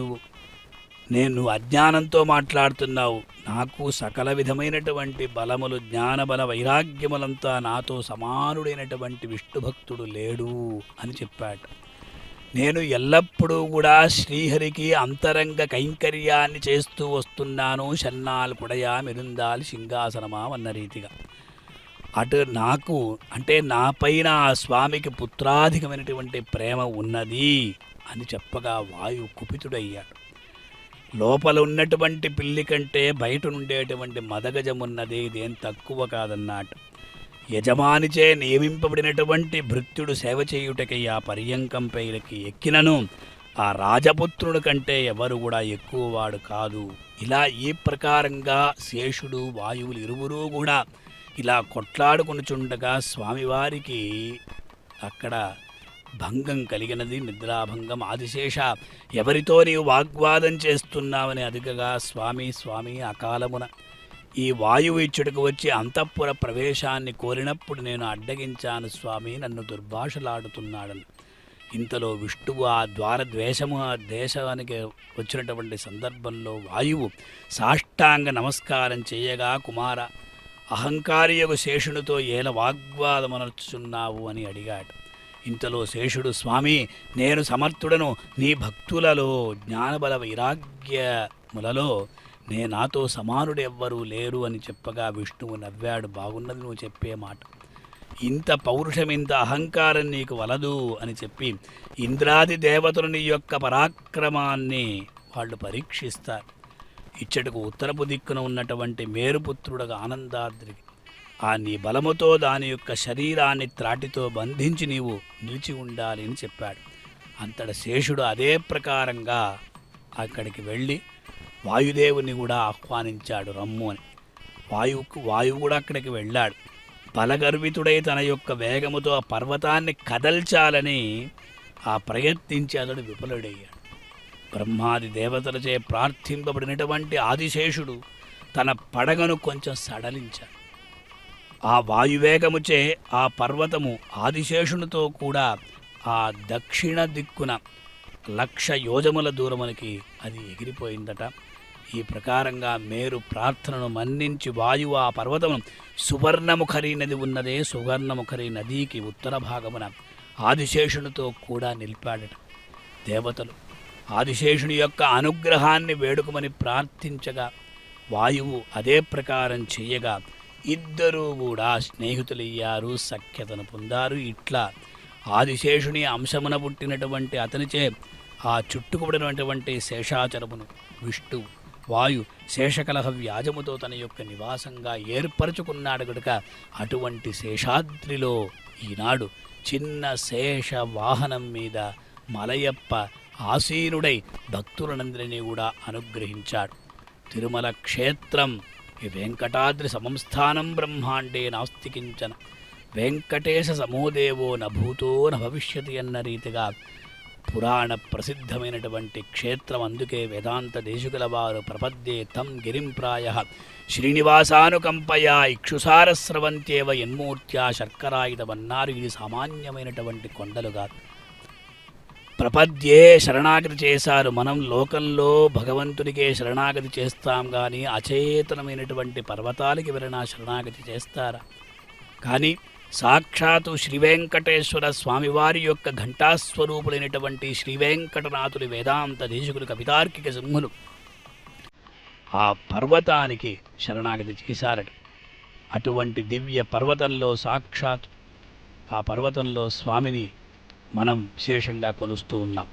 నువ్వు అజ్ఞానంతో మాట్లాడుతున్నావు. నాకు సకల విధమైనటువంటి బలములు, జ్ఞానబల వైరాగ్యములంతా నాతో సమానుడైనటువంటి విష్ణుభక్తుడు లేడు అని చెప్పాడు. నేను ఎల్లప్పుడూ కూడా శ్రీహరికి అంతరంగ కైంకర్యాన్ని చేస్తూ వస్తున్నాను. షన్నాల్ కుడయా మెరుందాల్ సింహాసనమా అన్న రీతిగా అటు నాకు అంటే నా పైన ఆ స్వామికి పుత్రాధికమైనటువంటి ప్రేమ ఉన్నది అని చెప్పగా వాయువు కుపితుడయ్యాడు. లోపల ఉన్నటువంటి పిల్లి కంటే బయట ఉండేటువంటి మదగజమున్నది ఇదేం తక్కువ కాదన్నాడు. యజమానిచే నియమింపబడినటువంటి భృత్యుడు సేవ చేయుటకై ఆ పర్యంకంపైకి ఎక్కినను ఆ రాజపుత్రుడి కంటే ఎవరు కూడా ఎక్కువ వాడు కాదు. ఇలా ఈ ప్రకారంగా శేషుడు వాయువులు ఇరువురూ కూడా ఇలా కొట్లాడుకొనుచుండగా స్వామివారికి అక్కడ భంగం కలిగినది, నిద్రాభంగం. ఆదిశేష, ఎవరితో నీవు వాగ్వాదం చేస్తున్నావని అదిగగా స్వామి అకాలమున ఈ వాయువు ఇచ్చుటకు వచ్చి అంతఃపుర ప్రవేశాన్ని కోరినప్పుడు నేను అడ్డగించాను స్వామి, నన్ను దుర్భాషలాడుతున్నాడని. ఇంతలో విష్ణువు ఆ దేశానికి వచ్చినటువంటి సందర్భంలో వాయువు సాష్టాంగ నమస్కారం చేయగా, కుమార, అహంకారియగు శేషునితో ఏల వాగ్వాదమనర్చున్నావు అని అడిగాడు. ఇంతలో శేషుడు, స్వామి, నేను సమర్థుడను, నీ భక్తులలో జ్ఞానబల వైరాగ్యములలో నాతో సమానుడెవ్వరూ లేరు అని చెప్పగా విష్ణువు నవ్వాడు. బాగున్నది నువ్వు చెప్పే మాట, ఇంత పౌరుషం, ఇంత అహంకారం నీకు వలదు అని చెప్పి ఇంద్రాది దేవతలు నీ యొక్క పరాక్రమాన్ని వాళ్ళు పరీక్షిస్తారు. ఇచ్చటకు ఉత్తరపు దిక్కున ఉన్నటువంటి మేరుపుత్రుడగా ఆనందాద్రికి ఆ నీ బలముతో దాని యొక్క శరీరాన్ని త్రాటితో బంధించి నీవు నిలిచి ఉండాలి అని చెప్పాడు. అంతట శేషుడు అదే ప్రకారంగా అక్కడికి వెళ్ళి వాయుదేవుని కూడా ఆహ్వానించాడు, రమ్ము అని. వాయువు కూడా అక్కడికి వెళ్ళాడు. బలగర్వితుడై తన యొక్క వేగముతో ఆ పర్వతాన్ని కదల్చాలని ప్రయత్నించి అతడు విఫలుడయ్యాడు. బ్రహ్మాది దేవతలచే ప్రార్థింపబడినటువంటి ఆదిశేషుడు తన పడగను కొంచెం సడలించాడు. ఆ వాయువేగముచే ఆ పర్వతము ఆదిశేషునితో కూడా ఆ దక్షిణ దిక్కున 1,00,000 యోజముల దూరములకి అది ఎగిరిపోయిందట. ఈ ప్రకారంగా మేరు ప్రార్థనను మన్నించి వాయువు ఆ పర్వతమును సువర్ణముఖరి నది ఉన్నదే, సువర్ణముఖరి నదికి ఉత్తర భాగమున ఆదిశేషునితో కూడా నిలిపాడట. దేవతలు ఆదిశేషుని యొక్క అనుగ్రహాన్ని వేడుకమని ప్రార్థించగా వాయువు అదే ప్రకారం చెయ్యగా ఇద్దరూ కూడా స్నేహితులయ్యారు, సఖ్యతను పొందారు. ఇట్లా ఆదిశేషుని అంశమున పుట్టినటువంటి అతనిచే ఆ చుట్టుకుబడినటువంటి శేషాచరమును విష్ణు వాయు శేషకలహ వ్యాజముతో తన యొక్క నివాసంగా ఏర్పరచుకున్నాడు గనుక అటువంటి శేషాద్రిలో ఈనాడు చిన్న శేష వాహనం మీద మలయప్ప ఆసీనుడై భక్తులనందరినీ కూడా అనుగ్రహించాడు. తిరుమల క్షేత్రం ఈ వెంకటాద్రి సమంస్థానం బ్రహ్మాండే నాస్తి కించన, వెంకటేశ సమోదేవో నభూతో నభవిష్యతి అన్న రీతిగా పురాణ ప్రసిద్ధమైనటువంటి క్షేత్రం. అందుకే వేదాంత దేశికుల వారు ప్రపద్యే తం గిరింప్రాయ శ్రీనివాసానుకంపయా ఇక్షుసారస్రవంత్యేవ యన్మూర్త్యా శర్కరాయుధమన్నారు. ఇది సామాన్యమైనటువంటి కొండలుగా ప్రపద్యే శరణాగతి చేశారు. మనం లోకంలో భగవంతుడికే శరణాగతి చేస్తాం కానీ అచేతనమైనటువంటి పర్వతాలకి ఎవరైనా శరణాగతి చేస్తారా? కానీ సాక్షాత్తు శ్రీవెంకటేశ్వర స్వామివారి యొక్క ఘంటాస్వరూపులైనటువంటి శ్రీవెంకటనాథుడి వేదాంత దేశికులు కవితార్కిక సింహులు ఆ పర్వతానికి శరణాగతి చేశారట. అటువంటి దివ్య పర్వతంలో సాక్షాత్ ఆ పర్వతంలో స్వామిని మనం విశేషంగా కొలుస్తూ ఉన్నాం.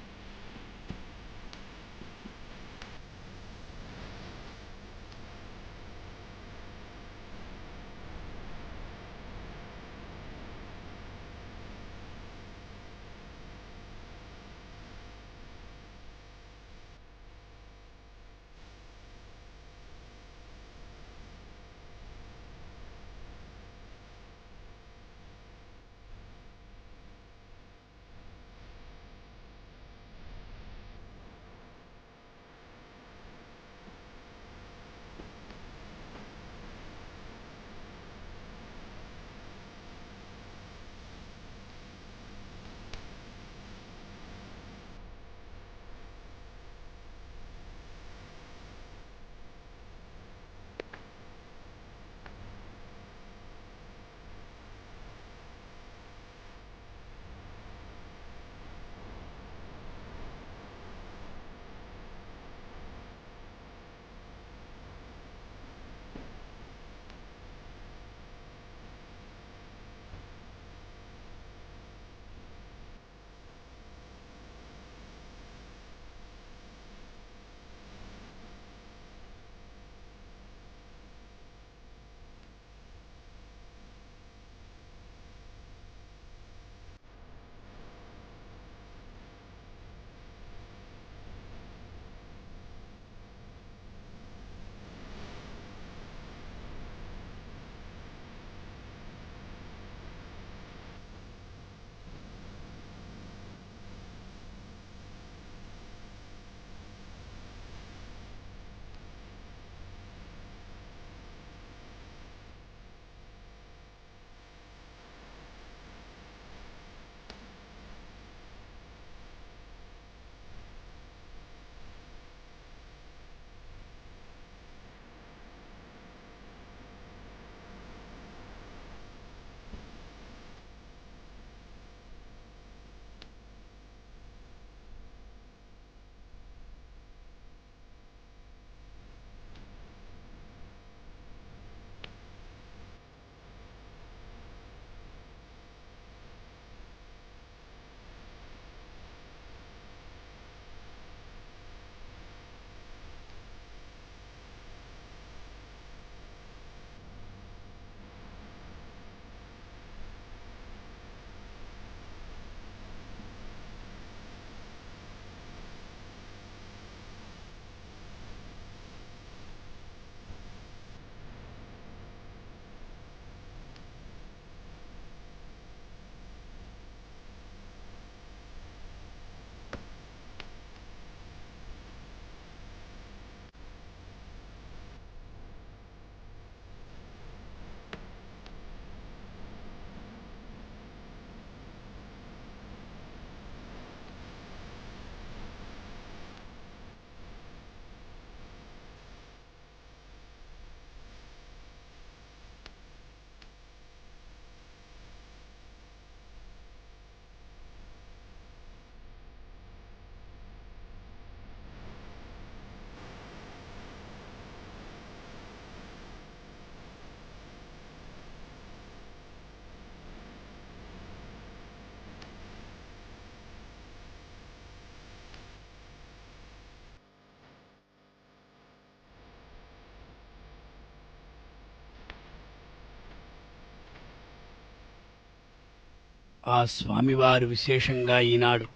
ఆ స్వామివారు విశేషంగా ఈనాడు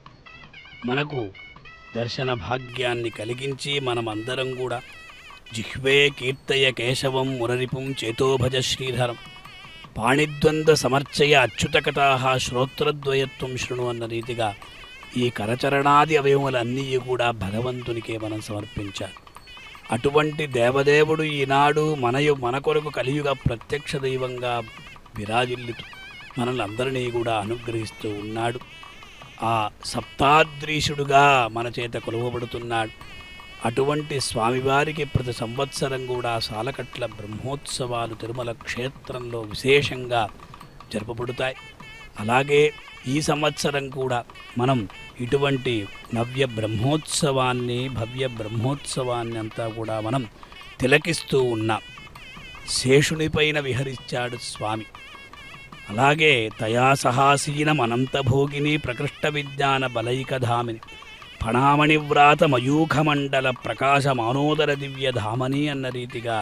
మనకు దర్శన భాగ్యాన్ని కలిగించి మనమందరం కూడా జిహ్వే కీర్తయ కేశవం మురరిపుం చేతోభజ శ్రీధరం పాణిద్వంద్వ సమర్చయ అచ్యుతకథాః శ్రోత్రద్వయత్వం శృణు అన్న రీతిగా ఈ కరచరణాది అవయవములన్నీ కూడా భగవంతునికే మనం సమర్పించాలి. అటువంటి దేవదేవుడు ఈనాడు మన కొరకు కలియుగ ప్రత్యక్ష దైవంగా విరాజిల్లుతూ మనల్ని అందరినీ కూడా అనుగ్రహిస్తూ ఉన్నాడు. ఆ సప్తాద్రీషుడుగా మన చేత కొలువబడుతున్నాడు. అటువంటి స్వామివారికి ప్రతి సంవత్సరం కూడా సాలకట్ల బ్రహ్మోత్సవాలు తిరుమల క్షేత్రంలో విశేషంగా జరపబడుతాయి. అలాగే ఈ సంవత్సరం కూడా మనం ఇటువంటి భవ్య బ్రహ్మోత్సవాన్ని అంతా కూడా మనం తిలకిస్తూ ఉన్నాం. శేషునిపైన విహరించాడు స్వామి. అలాగే తయా సహాసీనం అనంతభోగిని ప్రకృష్ట విజ్ఞాన బలైకధామిని ఫణామణివ్రాత మయూఖమండల ప్రకాశ మానోదర దివ్య ధామని అన్న రీతిగా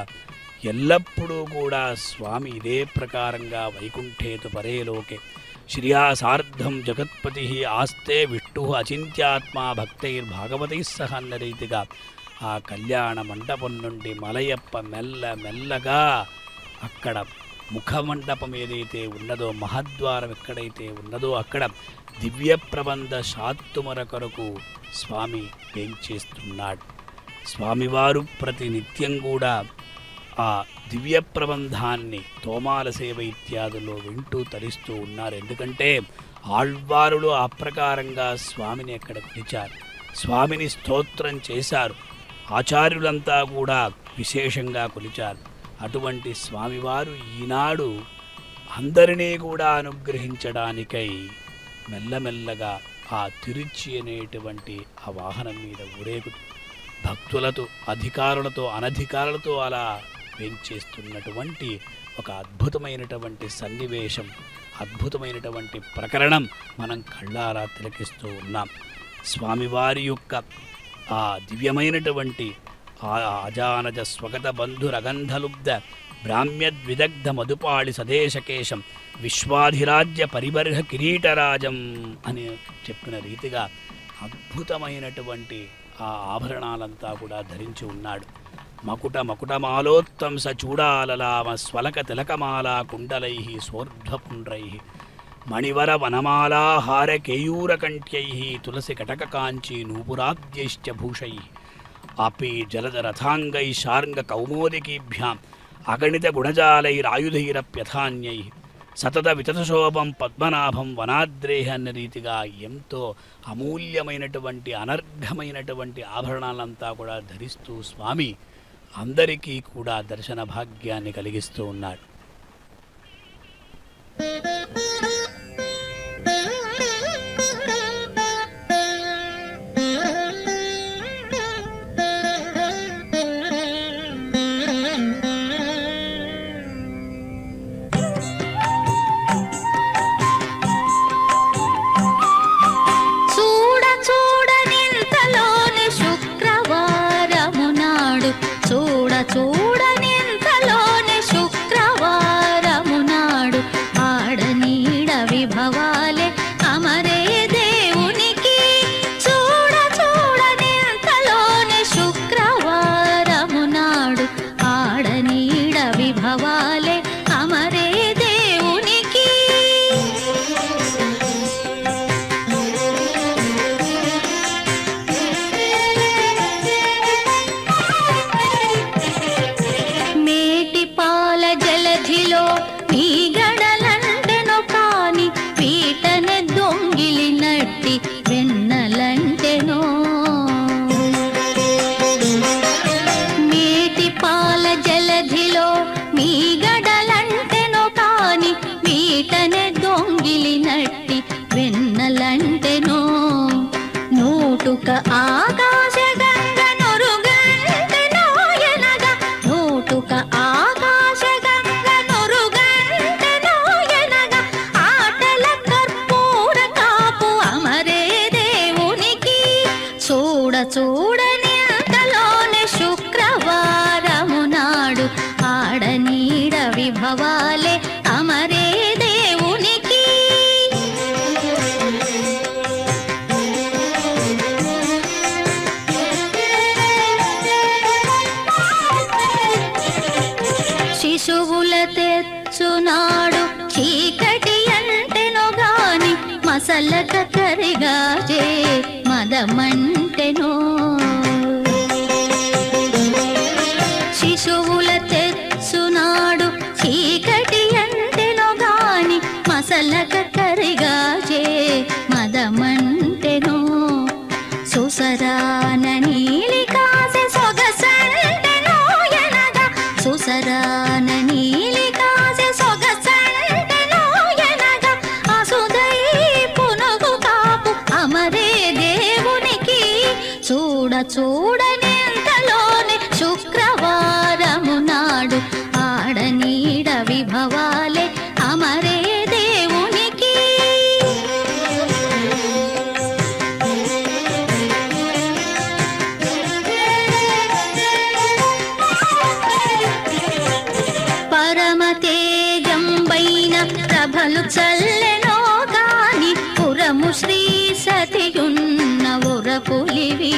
ఎల్లప్పుడూ కూడా స్వామి ఇదే ప్రకారంగా వైకుంఠేతు పరేలోకే శ్రియా సార్ధం జగత్పతి ఆస్తే విష్ణు అచింత్యాత్మా భక్తైర్భాగవతై సహ అన్న రీతిగా ఆ కళ్యాణ మండపం నుండి మలయప్ప మెల్లగా అక్కడ ముఖమండపం ఏదైతే ఉన్నదో, మహద్వారం ఎక్కడైతే ఉన్నదో అక్కడ దివ్య ప్రబంధ శాత్తుమర కొరకు స్వామి వేంచేస్తున్నాడు. స్వామివారు ప్రతినిత్యం కూడా ఆ దివ్య ప్రబంధాన్ని తోమాల సేవ ఇత్యాదుల్లో వింటూ తరిస్తూ ఉన్నారు. ఎందుకంటే ఆళ్వారులు ఆ ప్రకారంగా స్వామిని అక్కడ పిలిచారు, స్వామిని స్తోత్రం చేశారు. ఆచార్యులంతా కూడా విశేషంగా కొలిచారు. అటువంటి స్వామివారు ఈనాడు అందరినీ కూడా అనుగ్రహించడానికై మెల్లమెల్లగా ఆ తిరుచి అనేటువంటి ఆ వాహనం మీద ఊరేగుతూ భక్తులతో అధికారులతో అనధికారులతో అలా వేంచేస్తున్నటువంటి ఒక అద్భుతమైనటువంటి సన్నివేశం, అద్భుతమైనటువంటి ప్రకరణం మనం కళ్ళారా తిలకిస్తూ ఉన్నాం. స్వామివారి యొక్క ఆ దివ్యమైనటువంటి అజానజ స్వగత బంధురగంధలుబ్ధ బ్రాహ్మ్యద్విదగ్ధ మధుపాళి సదేశకేశం విశ్వాధిరాజ్య పరిబర్హ కిరీటరాజం అని చెప్పిన రీతిగా అద్భుతమైనటువంటి ఆ ఆభరణాలంతా కూడా ధరించి ఉన్నాడు. మకుటమాలోత్తంస చూడాలలామ స్వలక తిలకమాలా కుండలై సోర్ధ్వపుండ్రై మణివర వనమాలాహార కేయూరకంఠ్యై తులసి కటక కాంచీ నూపురాద్యైశ్చ భూషై अपि जलदरथांगै शार्ंग कौमोदिकीभ्यां अगणित गुणजालैरायुधैरप्यथान्यैः सतत विततशोभं पद्मनाभं वनाद्रेह అన్న రీతిగా ఎంతో అమూల్యమైనటువంటి అనర్ఘమైనటువంటి ఆభరణాలంతా కూడా ధరిస్తూ స్వామి అందరికీ కూడా దర్శన భాగ్యాన్ని కలిగిస్తూ ఉన్నాడు. విభవాలే అమరే దేవునికి తెచ్చునాడు చీకటి అంటెను గాని మసలక కరిగాజే మదమంటెను శిశువుల తెచ్చునాడు చీకటి అంటెను గాని మసలక కరిగాజే మదమంటెను సుసరాన నీలి కాసె సొగసంటెను ఎనగా సుసరాన నీలి కాసె సొగసంటెను ఎనగా అసుదై పునుగు కాపు అమరే దేవునికి చూడనెంతలోనే శుక్రవారము నాడు ఆడనీడ విభవాలే అమరే దేవునికి పరమ తేజంబైన ప్రభలు చల్లెనో గాని పురము శ్రీ సతియున్న ఉరపులివి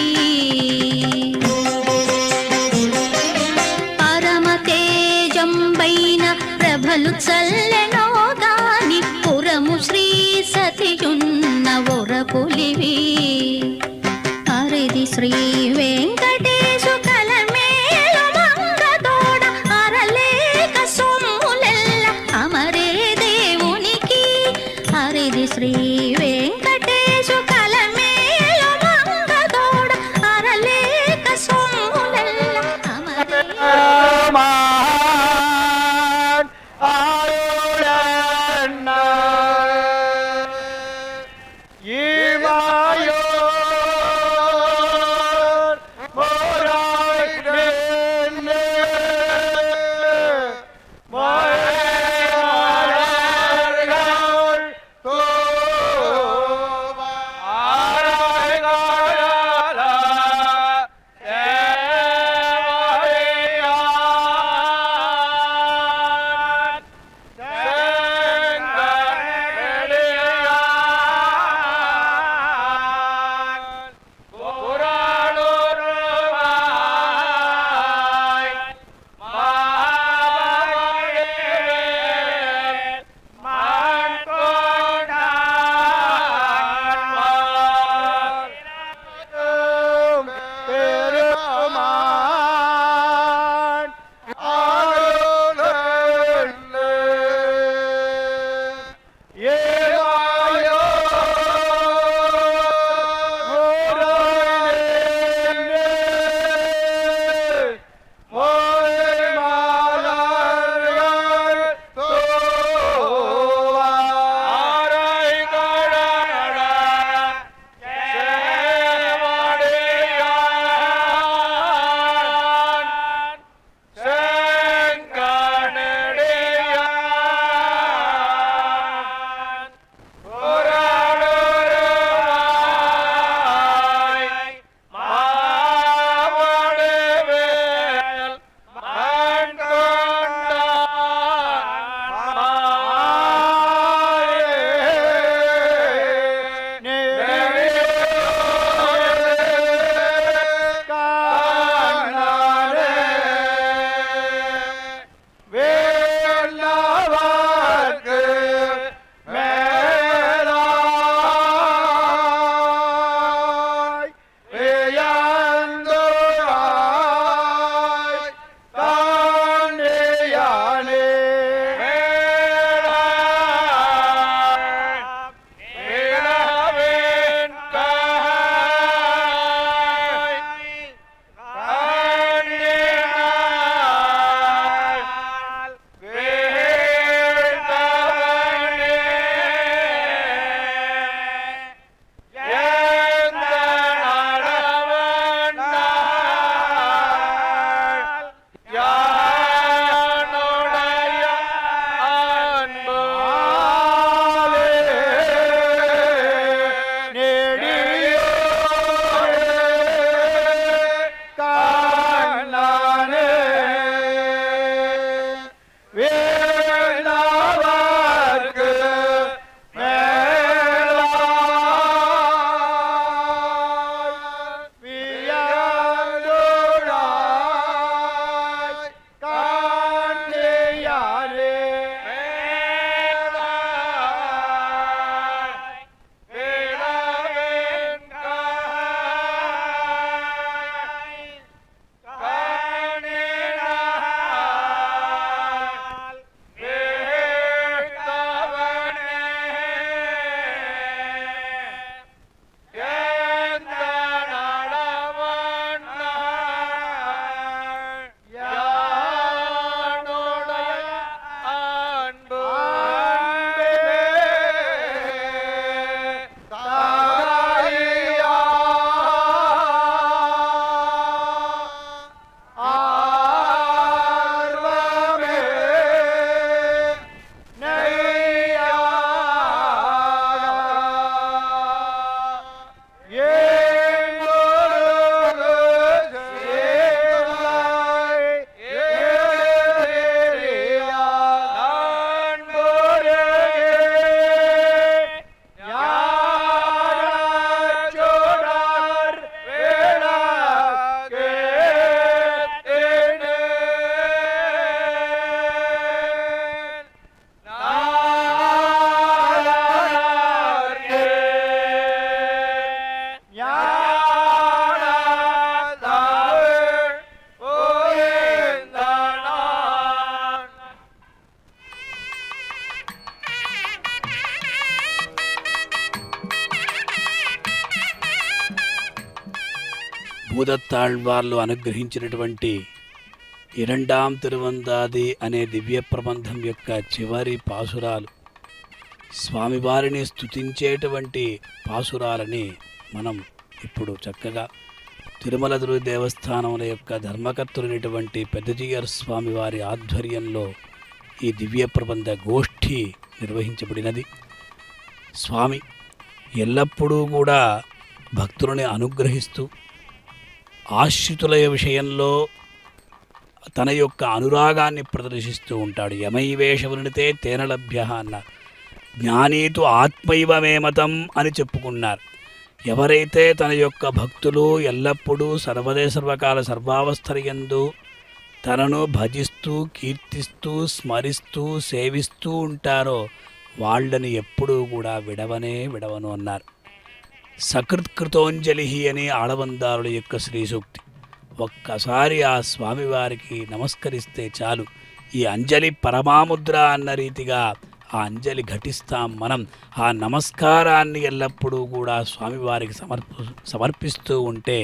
పరమ తేజంబైన ప్రభలు చల్లెనో గాని పురము శ్రీ సతియున్న ఉరపులివి హరిది శ్రీ వెంకటేశు కలమేలు మంగతోడ అరలేక సొమ్ములెల్ల అమరే దేవునికి హరిది శ్రీ వెంకటేశు కలమేలు మంగతోడ అరలేక సొమ్ములెల్ల అమరే భూదత్తాళ్వార్లు అనుగ్రహించినటువంటి ఇరండాం తిరువందాది అనే దివ్య ప్రబంధం యొక్క చివరి పాసురాలు, స్వామివారిని స్తుతించేటువంటి పాసురాలని మనం ఇప్పుడు చక్కగా తిరుమల తిరుపతి దేవస్థానముల యొక్క ధర్మకర్తలైనటువంటి పెద్దజీయర్ స్వామివారి ఆధ్వర్యంలో ఈ దివ్య ప్రబంధ గోష్ఠి నిర్వహించబడినది. స్వామి ఎల్లప్పుడూ కూడా భక్తులని అనుగ్రహిస్తూ ఆశ్రితుల విషయంలో తన యొక్క అనురాగాన్ని ప్రదర్శిస్తూ ఉంటాడు. యమైవేషవృణితే తేన లభ్య అన్నారు. జ్ఞానీతు ఆత్మైవ మే మతం అని చెప్పుకున్నారు. ఎవరైతే తన యొక్క భక్తులు ఎల్లప్పుడూ సర్వదే సర్వకాల సర్వావస్థలయందు తనను భజిస్తూ కీర్తిస్తూ స్మరిస్తూ సేవిస్తూ ఉంటారో వాళ్ళని ఎప్పుడూ కూడా విడవను అన్నారు. సకృత్కృతోంజలి అని ఆళవందారుల యొక్క శ్రీ సూక్తి. ఒక్కసారి ఆ స్వామివారికి నమస్కరిస్తే చాలు, ఈ అంజలి పరమాముద్ర అన్న రీతిగా ఆ అంజలి ఘటిస్తాం మనం. ఆ నమస్కారాన్ని ఎల్లప్పుడూ కూడా స్వామివారికి సమర్పిస్తూ ఉంటే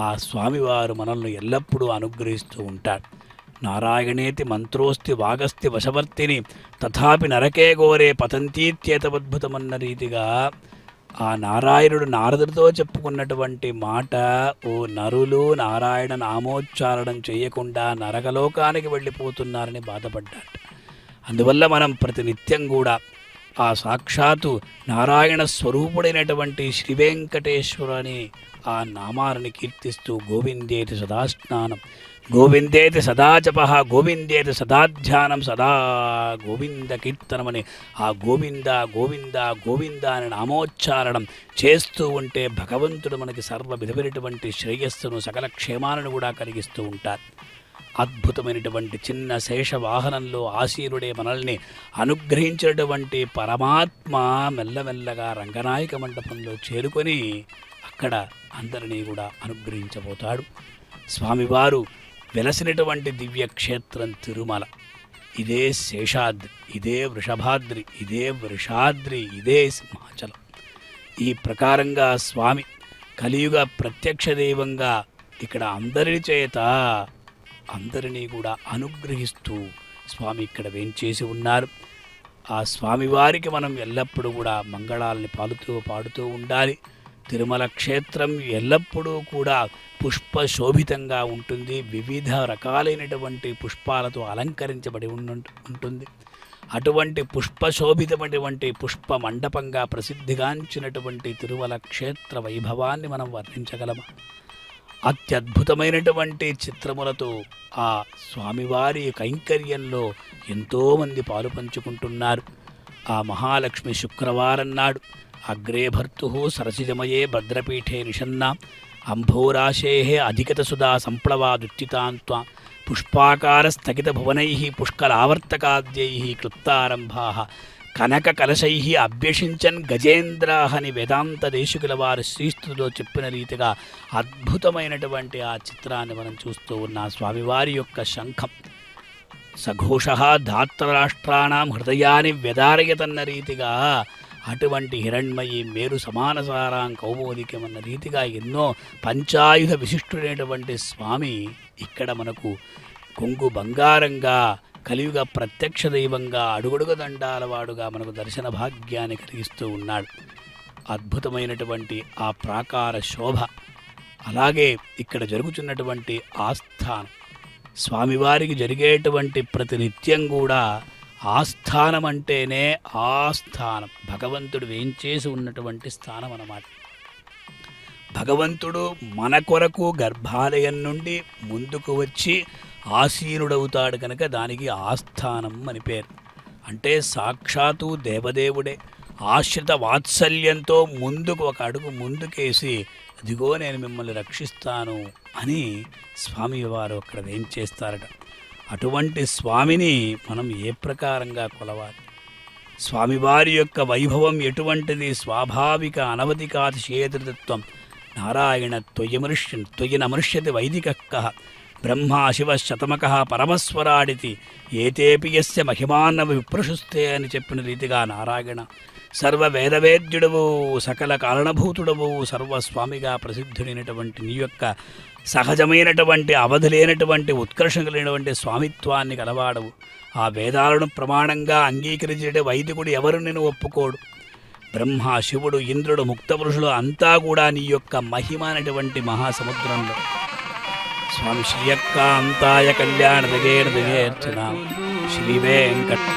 ఆ స్వామివారు మనల్ని ఎల్లప్పుడూ అనుగ్రహిస్తూ ఉంటాడు. నారాయణేతి మంత్రోస్తి వాగస్తి వశవర్తిని తథాపి నరకే గోరే పతంతీత్యేతమద్భుతమన్న రీతిగా ఆ నారాయణుడు నారదుడితో చెప్పుకున్నటువంటి మాట, ఓ నరులు నారాయణ నామోచ్చారణం చేయకుండా నరకలోకానికి వెళ్ళిపోతున్నారని బాధపడ్డాడు. అందువల్ల మనం ప్రతినిత్యం కూడా ఆ సాక్షాత్తు నారాయణ స్వరూపుడైనటువంటి శ్రీ వెంకటేశ్వరుని ఆ నామాలని కీర్తిస్తూ గోవిందేతి సదాస్నానం, గోవిందేతి సదా జప, గోవిందేతి సదాధ్యానం, సదా గోవింద కీర్తనమని ఆ గోవింద గోవింద గోవింద అని నామోచ్చారణం చేస్తూ ఉంటే భగవంతుడు మనకి సర్వ విధమైనటువంటి శ్రేయస్సును సకల క్షేమాలను కూడా కలిగిస్తూ ఉంటారు. అద్భుతమైనటువంటి చిన్న శేష వాహనంలో ఆసీనుడే మనల్ని అనుగ్రహించినటువంటి పరమాత్మ మెల్లమెల్లగా రంగనాయక మండపంలో చేరుకొని అక్కడ అందరినీ కూడా అనుగ్రహించబోతాడు. స్వామివారు వెలసినటువంటి దివ్యక్షేత్రం తిరుమల. ఇదే శేషాద్రి, ఇదే వృషభాద్రి, ఇదే వృషాద్రి, ఇదే సింహాచలం. ఈ ప్రకారంగా స్వామి కలియుగ ప్రత్యక్ష దైవంగా ఇక్కడ అందరి చేత అందరినీ కూడా అనుగ్రహిస్తూ స్వామి ఇక్కడ వేంచేసి ఉన్నారు. ఆ స్వామివారికి మనం ఎల్లప్పుడూ కూడా మంగళాలని పాడుతూ ఉండాలి. తిరుమల క్షేత్రం ఎల్లప్పుడూ కూడా పుష్పశోభితంగా ఉంటుంది. వివిధ రకాలైనటువంటి పుష్పాలతో అలంకరించబడి ఉంటుంది. అటువంటి పుష్పశోభితమైనటువంటి పుష్ప మండపంగా ప్రసిద్ధిగాంచినటువంటి తిరుమల క్షేత్ర వైభవాన్ని మనం వర్ణించగలమా? అత్యద్భుతమైనటువంటి చిత్రములతో ఆ స్వామివారి కైంకర్యంలో ఎంతోమంది పాలు పంచుకుంటున్నారు. ఆ మహాలక్ష్మి శుక్రవారం నాడు అగ్రే భర్తు సరసిజమయే భద్రపీఠే నిషన్నా అంభోరాశే అధికత సుధా సంప్లవాదుత్తితాంత్వా పుష్పాకార స్థగిత భువనై పుష్కలావర్తకాద్యై క్లుప్తారంభా కనక కలశై అభ్యసించన్ గజేంద్రాహని వేదాంత దేశికుల వారు శ్రీస్తుతో చెప్పిన రీతిగా అద్భుతమైనటువంటి ఆ చిత్రాన్ని మనం చూస్తూ ఉన్న స్వామివారి యొక్క శంఖం సఘోష ధాత్రరాష్ట్రాణం హృదయాన్ని వ్యదారయతన్న రీతిగా అటువంటి హిరణ్మయి మేరు సమానసారాం కౌమోదికమన్న రీతిగా ఎన్నో పంచాయుధ విశిష్టుడైనటువంటి స్వామి ఇక్కడ మనకు కొంగు బంగారంగా కలియుగ ప్రత్యక్ష దైవంగా అడుగడుగు దండాల వాడుగా మనకు దర్శన భాగ్యాన్ని కలిగిస్తూ ఉన్నాడు. అద్భుతమైనటువంటి ఆ ప్రాకార శోభ, అలాగే ఇక్కడ జరుగుతున్నటువంటి ఆస్థానం, స్వామివారికి జరిగేటువంటి ప్రతినిత్యం కూడా ఆస్థానం అంటేనే ఆస్థానం, భగవంతుడు వేంచేసి ఉన్నటువంటి స్థానం అన్నమాట. భగవంతుడు మన కొరకు గర్భాలయం నుండి ముందుకు వచ్చి ఆసీనుడవుతాడు కనుక దానికి ఆస్థానం అని పేరు. అంటే సాక్షాత్తు దేవదేవుడే ఆశ్రిత వాత్సల్యంతో ముందుకు ఒక అడుగు ముందుకేసి అదిగో నేను మిమ్మల్ని రక్షిస్తాను అని స్వామివారు అక్కడ ఏం చేస్తారట. అటువంటి స్వామిని మనం ఏ ప్రకారంగా కొలవాలి? స్వామివారి యొక్క వైభవం ఎటువంటిది? స్వాభావిక అనవధికాతిశేతృత్వం. నారాయణ త్వయి నమృష్యతి వైదికః బ్రహ్మా శివ శతమకః పరమస్వరాడితి ఏతేపి యస్య మహిమాన్న విప్రశుస్తే అని చెప్పిన రీతిగా నారాయణ సర్వ వేదవేద్యుడవు, సకల కారణభూతుడవు, సర్వస్వామిగా ప్రసిద్ధుడైనటువంటి నీ యొక్క సహజమైనటువంటి అవధి లేనటువంటి ఉత్కర్షం కలిగినటువంటి స్వామిత్వాన్ని కలవాడవు. ఆ వేదాలను ప్రమాణంగా అంగీకరించే వైదికుడు ఎవరు నేను ఒప్పుకోడు. బ్రహ్మ, శివుడు, ఇంద్రుడు, ముక్తపురుషులు అంతా కూడా నీ యొక్క మహిమ అనేటువంటి మహాసముద్రంలో. స్వామి శ్రీయక్కాంతాయ కళ్యాణ దిగేర్చన శ్రీ వెంకట.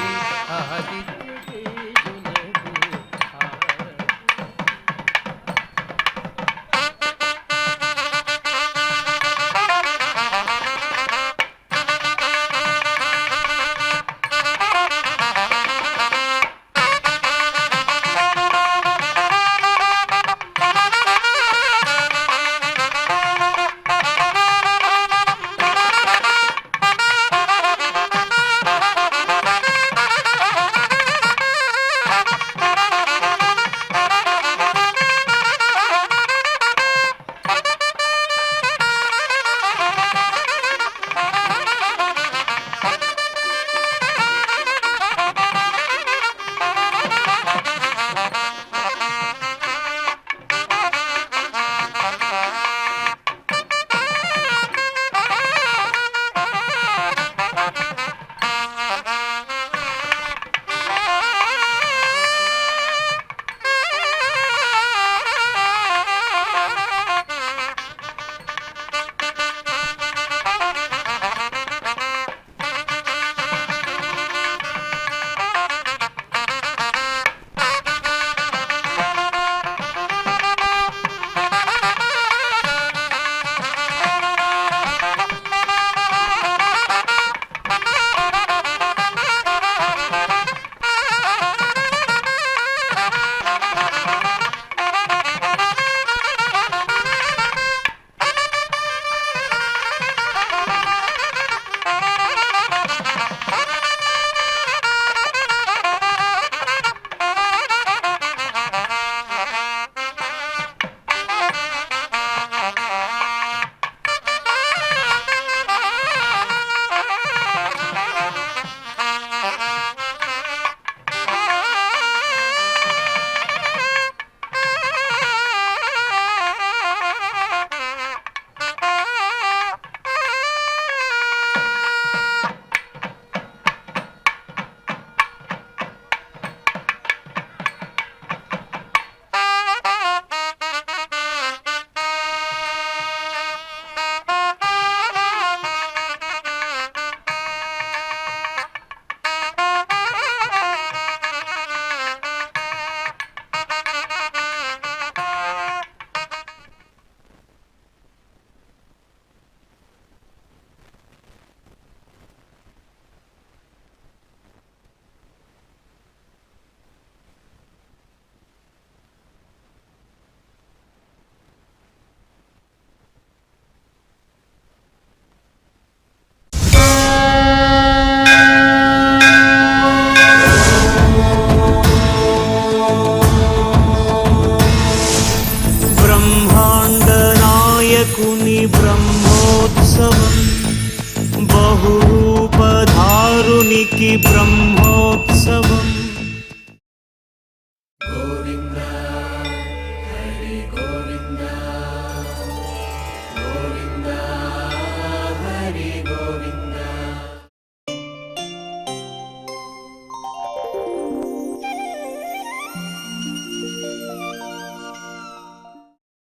బ్రహ్మోత్సవం బహురూపధారునికి బ్రహ్మ